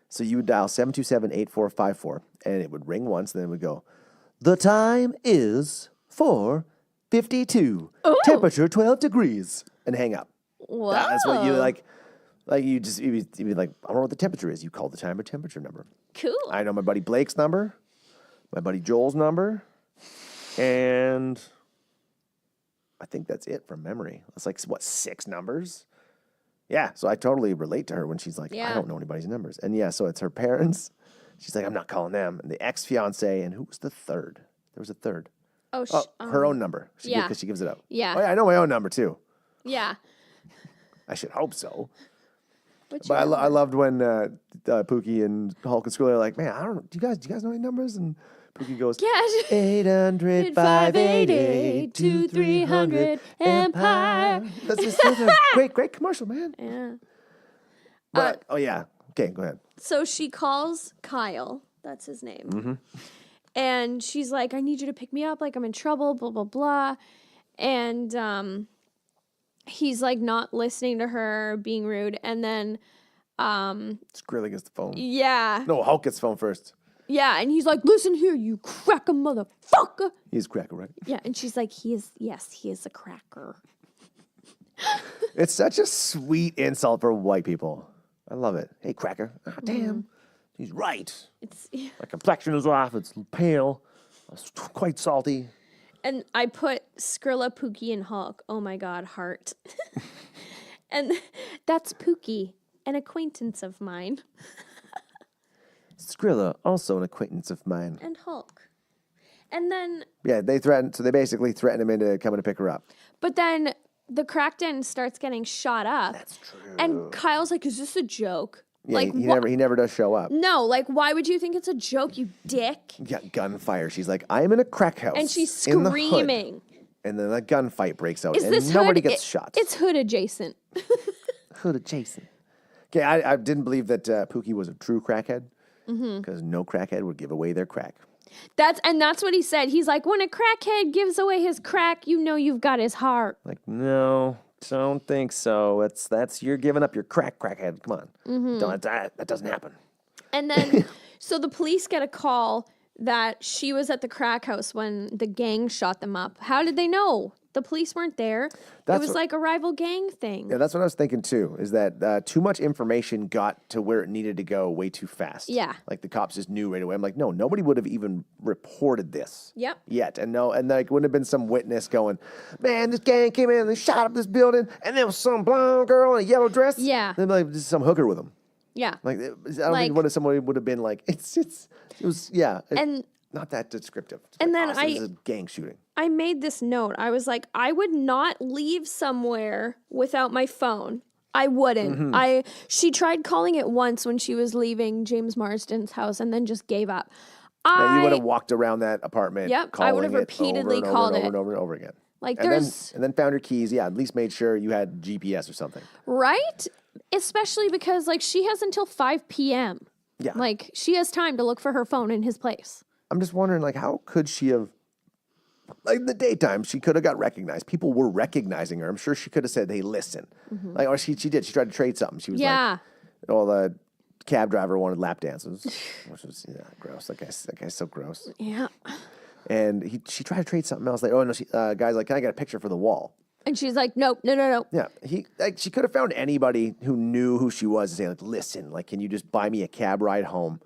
So you would dial 727-8454 and it would ring once, and then it would go, the time is 4:52. Temperature 12 degrees. And hang up. Whoa. That's what you you'd be like, I don't know what the temperature is. You call the time and temperature number. Cool. I know my buddy Blake's number, my buddy Joel's number, and I think that's it from memory. It's 6 numbers? Yeah, so I totally relate to her when she's like, I don't know anybody's numbers. And yeah, so it's her parents. She's like, I'm not calling them. And the ex-fiance, and who was the third? There was a third. Her own number. Because she gives it out. Yeah. Oh, yeah, I know my own number too. Yeah. I should hope so. But I loved when Pookie and Hulk and Skrilla are like, man, I don't know. Do you guys know any numbers? And Pookie goes, 800 588 2300 Empire. That's just a great commercial, man. Yeah. But, okay, go ahead. So she calls Kyle. That's his name. Mm-hmm. And she's like, I need you to pick me up. I'm in trouble, blah, blah, blah. And he's not listening to her, being rude. And then Skrilla gets the phone. Yeah. No, Hulk gets the phone first. Yeah, and he's like, listen here, you cracker motherfucker. He's cracker, right? Yeah, and she's like, he is a cracker. It's such a sweet insult for white people. I love it. Hey, cracker. Oh, damn. He's right. My complexion is off. It's pale. It's quite salty. And I put Skrilla, Pookie, and Hulk. Oh my God, heart. And that's Pookie, an acquaintance of mine. Skrilla, also an acquaintance of mine. And Hulk. And then... Yeah, they basically threaten him into coming to pick her up. But then the Crackden starts getting shot up. That's true. And Kyle's like, is this a joke? Yeah, he never does show up. No, why would you think it's a joke, you dick? Yeah, gunfire. She's like, I'm in a crack house. And she's screaming. And then a gunfight breaks out. And nobody gets shot. It's hood adjacent. Hood adjacent. Okay, I didn't believe that Pookie was a true crackhead. Because no crackhead would give away their crack. That's what he said. He's like, when a crackhead gives away his crack, you know you've got his heart. Like, no, don't think so. That's you're giving up your crackhead. Come on. That doesn't happen. And then, so the police get a call that she was at the crack house when the gang shot them up. How did they know? The police weren't there. It was like a rival gang thing. Yeah, that's what I was thinking too, is that too much information got to where it needed to go way too fast. Yeah. Like the cops just knew right away. I'm like, no, nobody would have even reported this. Yep. Yet. And wouldn't have been some witness going, man, this gang came in and they shot up this building and there was some blonde girl in a yellow dress. Yeah. And like, just some hooker with them. Yeah. Like, I don't think somebody would have been like, it was not that descriptive. And then it was a gang shooting. I made this note. I was like, I would not leave somewhere without my phone. I wouldn't. She tried calling it once when she was leaving James Marsden's house and then just gave up. Now, you would have walked around that apartment. Yep, I calling would have it repeatedly over and called over it. and over and over again. Like and there's then found your keys. Yeah, at least made sure you had GPS or something. right, especially because like she has until 5 p.m. Yeah, Like she has time to look for her phone in his place. I'm just wondering, like, how could she have? Like in the daytime, she could have got recognized. People were recognizing her. I'm sure she could have said, "Hey, listen," like, or she did. She tried to trade something. She was like, "Oh, the cab driver wanted lap dances," which was gross. That guy's so gross. Yeah. And she tried to trade something else. Like, oh no, guy's like, "Can I get a picture for the wall?" And she's like, nope, no. Yeah, she could have found anybody who knew who she was and say, like, "Listen, like, can you just buy me a cab ride home?"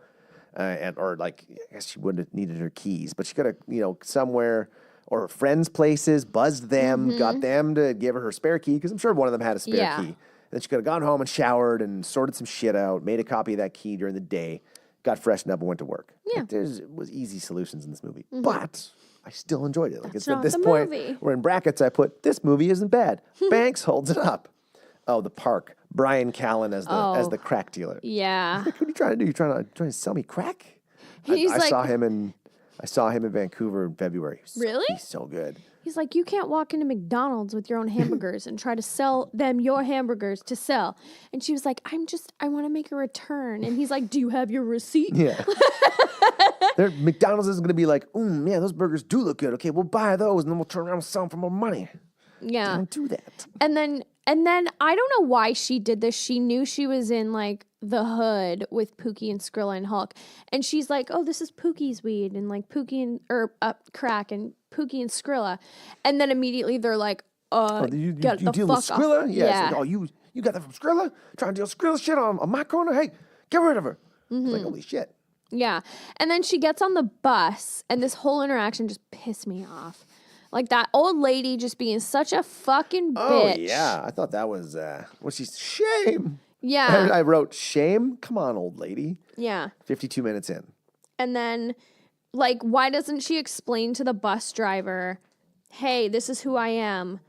Or like, I guess she wouldn't have needed her keys, but she could have, somewhere or friends' places, buzzed them, got them to give her spare key, because I'm sure one of them had a spare key. And then she could have gone home and showered and sorted some shit out, made a copy of that key during the day, got freshened up and went to work. Yeah. Like, was easy solutions in this movie. But I still enjoyed it. Like, That's it's at not this the point movie. where in brackets I put, this movie isn't bad. Banks holds it up. Oh, the park. Brian Callen as the crack dealer. Yeah. Like, what are you trying to do? You trying to sell me crack? He's I saw him in Vancouver in February. Really? He's so good. He's like, you can't walk into McDonald's with your own hamburgers and try to sell them your hamburgers to sell. And she was like, I want to make a return. And he's like, do you have your receipt? Yeah. McDonald's isn't going to be like, yeah, those burgers do look good. Okay, we'll buy those and then we'll turn around and sell them for more money. Yeah. Don't do that. And then I don't know why she did this. She knew she was in like the hood with Pookie and Skrilla and Hulk. And she's like, oh, this is Pookie's weed and like crack and Pookie and Skrilla. And then immediately they're like, you get the deal fuck with Skrilla? off. Yeah. It's like, oh, you got that from Skrilla? Trying to deal Skrilla shit on my corner? Hey, get rid of her. It's like, holy shit. Yeah. And then she gets on the bus and this whole interaction just pissed me off. Like that old lady just being such a fucking bitch. Oh, yeah. I thought that was, shame. Yeah. I wrote, shame? Come on, old lady. Yeah. 52 minutes in. And then, like, why doesn't she explain to the bus driver, hey, this is who I am.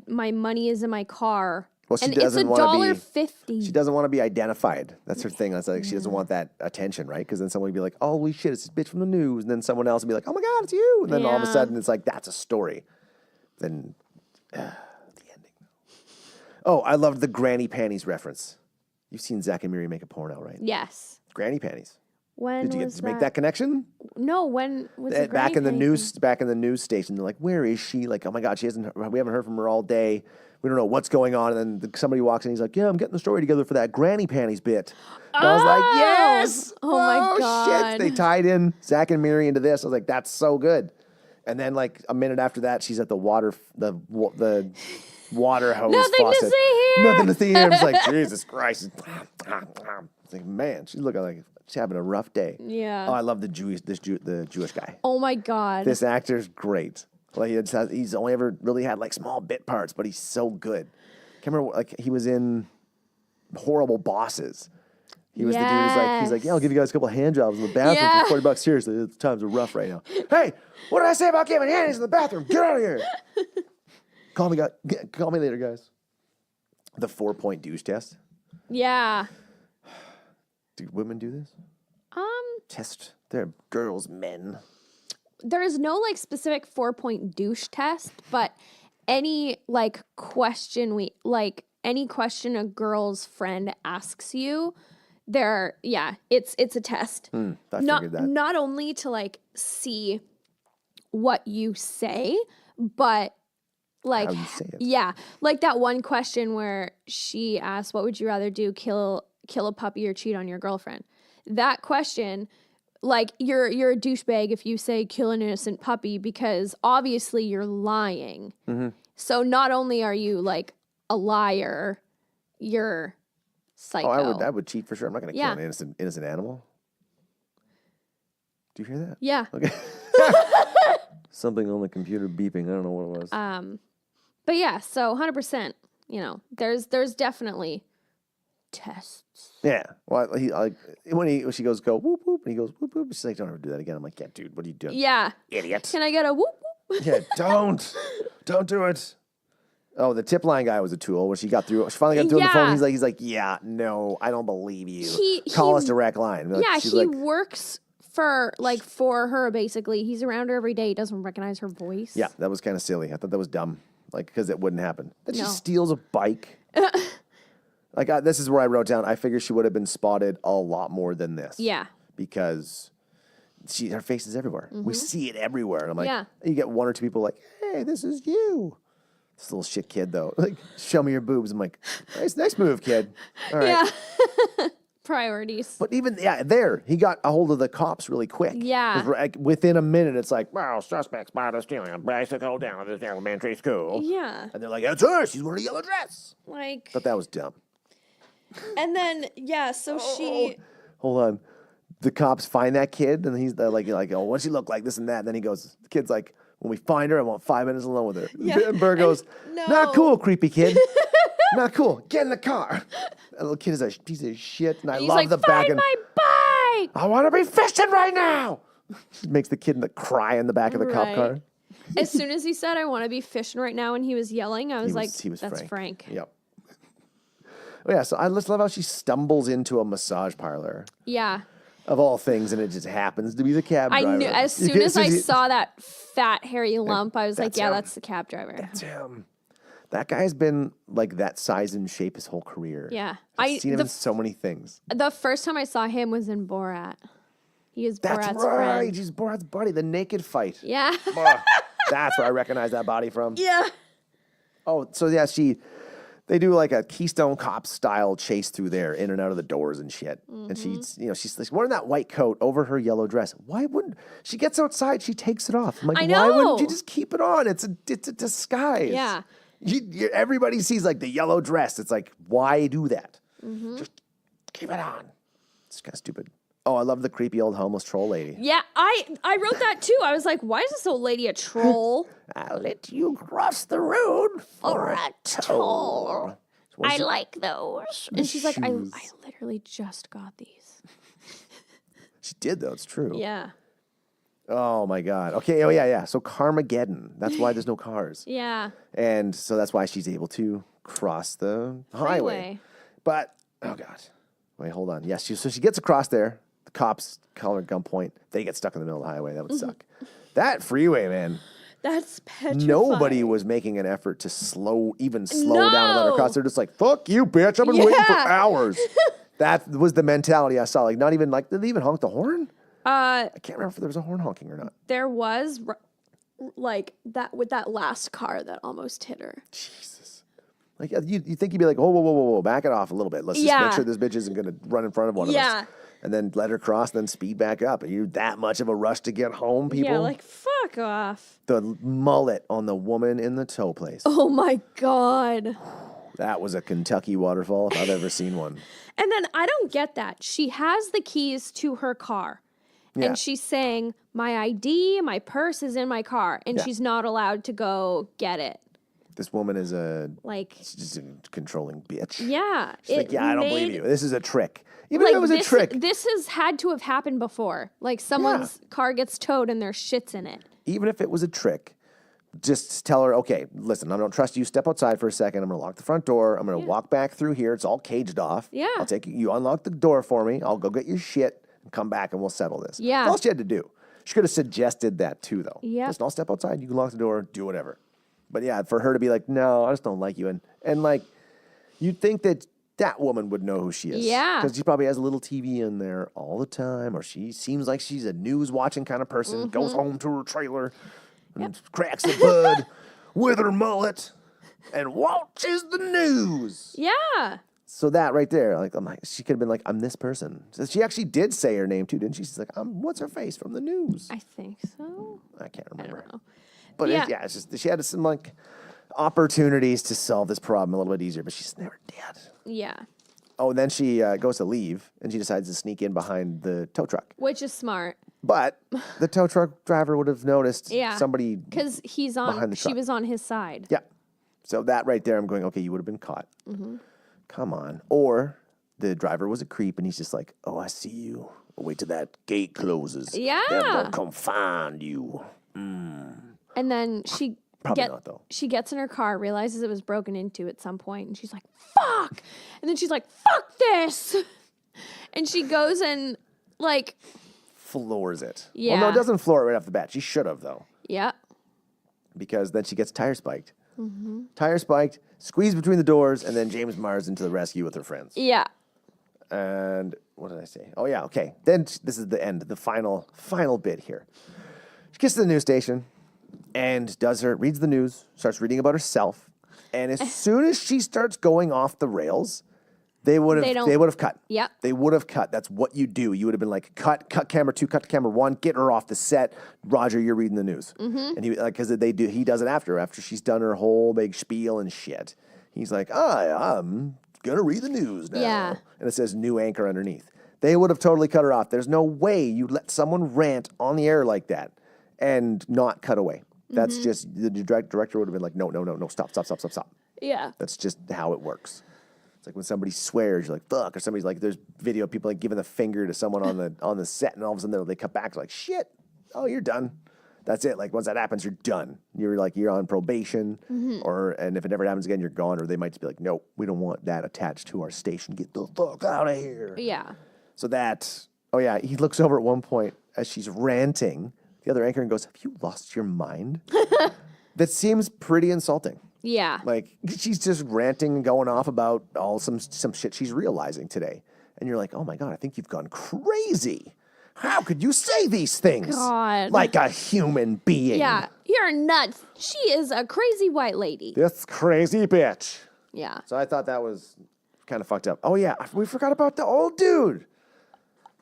My money is in my car. Well, she and doesn't it's want to be $1.50. She doesn't want to be identified. That's her thing. That's like she doesn't want that attention, right? Because then someone would be like, "Oh, holy shit, it's this bitch from the news," and then someone else would be like, "Oh my god, it's you!" And then all of a Yeah. sudden, it's like that's a story. Then the ending. Oh, I loved the granny panties reference. You've seen Zach and Miri make a porno, right? Yes. Granny panties. When Did you get was to make that connection? No, when was the Back in the granny news, back in the news station, they're like, "Where is she?" Like, "Oh my god, we haven't heard from her all day. We don't know what's going on." And then somebody walks in, he's like, "Yeah, I'm getting the story together for that granny panties bit." And I was like, "Yes!" Oh my God. Shit! They tied in Zach and Miri into this. I was like, "That's so good." And then like a minute after that, she's at the water hose Nothing faucet. to see here. Nothing to see here. I'm just like, Jesus Christ! It's like, man, she's looking like she's having a rough day. Yeah. Oh, I love the Jewish guy. Oh my God. This actor's great. Like he's only ever really had like small bit parts, but he's so good. Can't remember, like he was in Horrible Bosses. He was the dude he's like, "Yeah, I'll give you guys a couple of hand jobs in the bathroom Yeah. for $40. Seriously, the times are rough right now." Hey, what did I say about giving handies in the bathroom? Get out of here. Call me later, guys. The 4-point douche test. Yeah. Do women do this? Test their girls, men. There is no like specific 4-point douche test, but any like question any question a girl's friend asks you, it's a test. I figured that. Not only to like see what you say, but like How you say it. yeah, like that one question where she asked, "What would you rather do, kill a puppy or cheat on your girlfriend?" That question, like you're a douchebag if you say kill an innocent puppy, because obviously you're lying. Mm-hmm. So not only are you like a liar, you're psycho. Oh, I would cheat for sure. I'm not going to kill Yeah. an innocent animal. Do you hear that? Yeah. Okay. Something on the computer beeping. I don't know what it was. But yeah, so 100%, there's definitely tests. Yeah. Well, when she goes go whoop whoop and he goes whoop whoop, she's like, "Don't ever do that again." I'm like, "Yeah, dude, what are you doing, Yeah. idiot?" Can I get a whoop whoop? Yeah, don't do it. Oh, the tip line guy was a tool. When she finally got through on the phone. Yeah. He's like, "Yeah, no, I don't believe you. He- Call he- us direct line." Like, Yeah, she's he like, works for her, basically. He's around her every day. He doesn't recognize her voice. Yeah, that was kind of silly. I thought that was dumb. Like, because it wouldn't happen. Then she No. steals a bike. Like, this is where I wrote down, I figure she would have been spotted a lot more than this. Yeah. Because her face is everywhere. We see it everywhere. And I'm like, Yeah. you get one or two people like, hey, this is you. This little shit kid, though. Like, show me your boobs. I'm like, nice move, kid. All right. Yeah. Priorities. But even, there, he got a hold of the cops really quick. Yeah. 'Cause within a minute, it's like, wow, suspect spotted stealing a bicycle down at this elementary school. Yeah. And they're like, it's her. She's wearing a yellow dress. Like, Thought that was dumb. and then, yeah, so she, Hold on. The cops find that kid, and he's like, oh, what's she look like? This and that. And then he goes, the kid's like, when we find her, I want 5 minutes alone with her. Yeah. And Burr goes, no. not cool, creepy kid. Not cool. Get in the car. That little kid is a piece of shit, and I he's love like, the back find end. my bike! I want to be fishing right now. Makes the kid cry in the back of the cop Right. car. As soon as he said, I want to be fishing right now, and he was yelling, I was like, He was that's Frank. Yep. Oh, yeah, so I just love how she stumbles into a massage parlor Yeah. of all things, and it just happens to be the cab I driver. knew, as You soon can't as I see- saw that fat, hairy lump, I was like, that's yeah, him. that's the cab driver. That's him. That guy's been like that size and shape his whole career. Yeah. I've seen him in so many things. The first time I saw him was in Borat. He is That's Borat's right. friend. He's Borat's buddy, the naked fight. Yeah. Oh, that's where I recognize that body from. Yeah. Oh, so yeah, they do like a Keystone Cop style chase through there, in and out of the doors and shit. And she's wearing that white coat over her yellow dress. Why wouldn't she gets outside? She takes it off. I'm like, I why wouldn't know. you just keep it on? It's a disguise. Yeah. Everybody sees like the yellow dress. It's like, why do that? Mm-hmm. Just keep it on. It's kind of stupid. Oh, I love the creepy old homeless troll lady. Yeah, I wrote that too. I was like, why is this old lady a troll? I'll let you cross the road for a toll. I like those. And she's like, I shoes. literally just got these. She did though. It's true. Yeah. Oh my God. Okay. Oh yeah. So Carmageddon. That's why there's no cars. Yeah. And so that's why she's able to cross the highway. Freeway. But oh God. Wait, hold on. Yes. So she gets across there. The cops call her at gunpoint. They get stuck in the middle of the highway. That would suck. That freeway, man. That's petrifying. Nobody was making an effort to slow down and let her No. cross. They're just like, fuck you, bitch. I've been waiting for Yeah. hours. That was the mentality I saw. Like, not even like, did they even honk the horn? I can't remember if there was a horn honking or not. There was like that with that last car that almost hit her. Jesus. Like, you think you'd be like, whoa, back it off a little bit. Let's just Yeah. make sure this bitch isn't going to run in front of one of Yeah. us. And then let her cross, then speed back up. Are you that much of a rush to get home, people? Yeah, like fuck off. The mullet on the woman in the tow place. Oh my God. That was a Kentucky waterfall if I've ever seen one. And then I don't get that. She has the keys to her car. Yeah. And she's saying, my ID, my purse is in my car. And Yeah. she's not allowed to go get it. This woman is Like, she's just a controlling bitch. yeah. She's like, yeah, I don't believe you. This is a trick. Even Like if it was a trick. This has had to have happened before. Like someone's car gets towed and there's shits in it. Even if it was a trick, just tell her, okay, listen, I don't trust you. Step outside for a second. I'm going to lock the front door. I'm going to walk back through here. It's all caged off. Yeah. I'll take you. Unlock the door for me. I'll go get your shit and come back and we'll settle this. Yeah. That's all she had to do. She could have suggested that too, though. Yep. Listen, I'll step outside. You can lock the door. Do whatever. But yeah, for her to be like, no, I just don't like you. And like, you'd think that woman would know who she is. Yeah. Because she probably has a little TV in there all the time, or she seems like she's a news watching kind of person, goes home to her trailer and cracks a bud with her mullet and watches the news. Yeah. So that right there, like, I'm like, she could have been like, I'm this person. So she actually did say her name too, didn't she? She's like, what's her face from the news? I think so. I can't I remember. don't know. But Yeah. it's just, she had some like opportunities to solve this problem a little bit easier, but she's never did. Yeah. Oh, and then she goes to leave, and she decides to sneak in behind the tow truck. Which is smart. But the tow truck driver would have noticed Yeah. somebody. Because Behind the she truck. was on his side. Yeah. So that right there, I'm going, okay, you would have been caught. Mm-hmm. Come on. Or the driver was a creep, and he's just like, oh, I see you. Wait till that gate closes. Yeah. They're going to come find you. And then she Probably not, though. She gets in her car, realizes it was broken into at some point, and she's like, fuck! And then she's like, fuck this! And she goes and, like, floors it. Yeah. Well, no, it doesn't floor it right off the bat. She should have, though, Yeah. because then she gets tire spiked. Tire spiked, squeezed between the doors, and then James Mars into the rescue with her friends. Yeah. And what did I say? Oh, yeah, okay. Then this is the end, the final bit here. She gets to the news station and reads the news, starts reading about herself. And as soon as she starts going off the rails, they would have cut. Yep. They would have cut. That's what you do. You would have been like, cut camera 2, cut to camera 1, get her off the set. Roger, you're reading the news. And he does it after she's done her whole big spiel and shit. He's like, I'm gonna read the news now. Yeah. And it says new anchor underneath. They would have totally cut her off. There's no way you let someone rant on the air like that and not cut away. That's just, the director would have been like, no, stop. Yeah. That's just how it works. It's like when somebody swears, you're like, fuck, or somebody's like, there's video of people like giving the finger to someone on the set, and all of a sudden they cut back, like, shit, oh, you're done. That's it. Like, once that happens, you're done. You're on probation, and if it never happens again, you're gone, or they might just be like, no, we don't want that attached to our station. Get the fuck out of here. Yeah. So he looks over at one point as she's ranting. The other anchor and goes, have you lost your mind? That seems pretty insulting. Yeah. Like, she's just ranting and going off about some shit she's realizing today. And you're like, oh my God, I think you've gone crazy. How could you say these things? God. Like a human being. Yeah. You're nuts. She is a crazy white lady. This crazy bitch. Yeah. So I thought that was kind of fucked up. Oh yeah, we forgot about the old dude.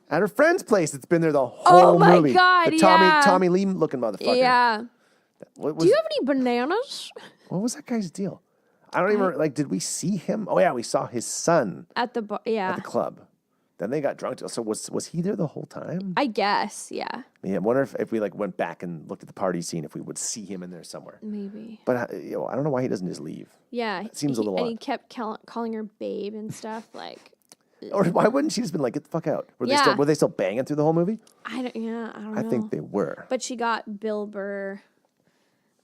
At her friend's place, it's been there the whole movie. Oh my God, the yeah. Tommy Lee looking motherfucker. Yeah. Do Do you have any bananas? What was that guy's deal? I don't even, did we see him? Oh, yeah, we saw his son At the bar. Yeah. at the club. Then they got drunk. So was he there the whole time? I guess. Yeah. Yeah, I wonder if we went back and looked at the party scene, if we would see him in there somewhere. Maybe. But I don't know why he doesn't just leave. Yeah. It seems a little And odd. he kept calling her babe and stuff. Like, Or why wouldn't she just been like, get the fuck out? Were Yeah. they still banging through the whole movie? I don't know. I think they were. But she got Bill Burr.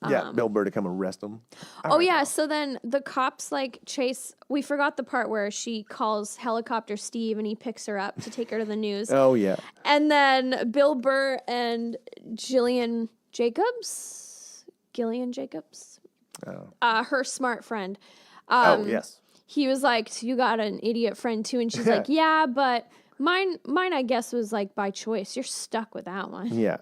Yeah, Bill Burr to come arrest him. Oh, yeah. So then the cops chase. We forgot the part where she calls Helicopter Steve and he picks her up to take her to the news. Oh, yeah. And then Bill Burr and Gillian Jacobs, her smart friend. Oh, yes. He was like, so you got an idiot friend too? And she's like, yeah, but mine, I guess, was like by choice. You're stuck with that one. Yeah.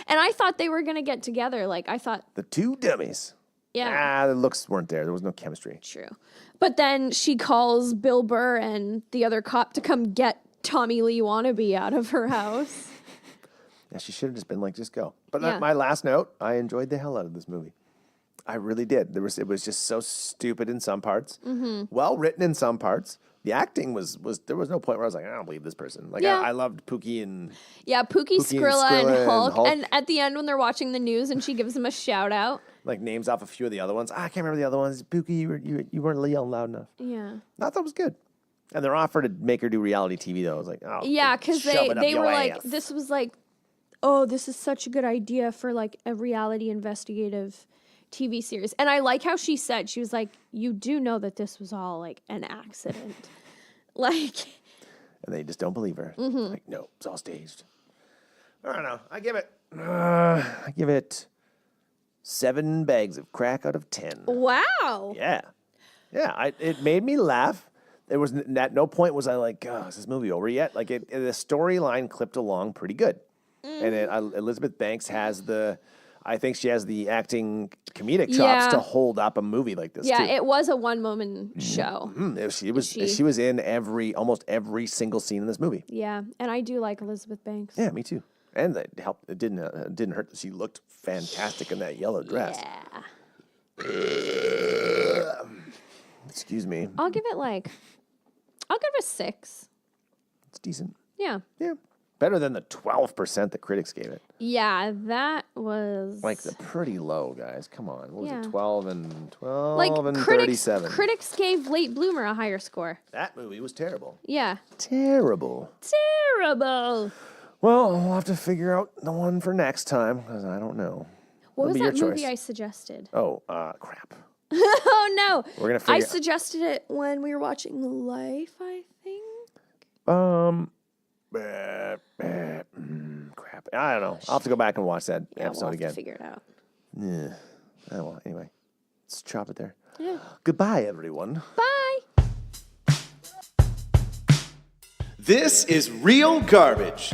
And I thought they were going to get together. Like, I thought, The two dummies. yeah. The looks weren't there. There was no chemistry. True. But then she calls Bill Burr and the other cop to come get Tommy Lee Wannabe out of her house. Yeah, she should have just been like, just go. But Yeah. my last note, I enjoyed the hell out of this movie. I really did. It was just so stupid in some parts, well written in some parts. The acting was there was no point where I was like, I don't believe this person. Like, Yeah. I loved Pookie and Yeah, Pookie, Pookie and Skrilla, and Skrilla and Hulk. Hulk. And at the end, when they're watching the news and she gives them a shout out. like names off a few of the other ones. I can't remember the other ones. Pookie, you weren't yelling loud enough. Yeah. I thought it was good. And they're offered to make her do reality TV though. I was like, oh Yeah, because shove it up they your were like, ass. this was like, oh, this is such a good idea for like a reality investigative TV series. And I like how she said, she was like, you do know that this was all like an accident. Like, And they just don't believe her. Like, no, it's all staged. I don't know. I give it 7 bags of crack out of 10. wow. Yeah. Yeah. It made me laugh. There was at no point was I like, oh, is this movie over yet? Like, the storyline clipped along pretty good. And Elizabeth Banks I think she has the acting comedic chops Yeah. to hold up a movie like this. Yeah, too. it was a one-woman show. She was in almost every single scene in this movie. Yeah, and I do like Elizabeth Banks. Yeah, me too. And that helped. It didn't hurt that she looked fantastic in that yellow dress. Yeah. Excuse me. I'll give it a 6. It's decent. Yeah. Yeah. Better than the 12% that critics gave it. Yeah, that was Like, they're pretty low, guys. Come on. What was Yeah. it? 12 and like 37. critics gave Late Bloomer a higher score. That movie was terrible. Yeah. Terrible. Terrible. Well, we'll have to figure out the one for next time, because I don't know. What That'll was be your that movie choice. I suggested? Oh, crap. Oh no. We're gonna I figure suggested it when we were watching Life, I think. I don't know. I'll have to go back and watch that Yeah, episode we'll have again. to figure it out. Yeah. Oh, well, anyway, let's chop it there. Yeah. Goodbye, everyone. Bye. This is Real Garbage.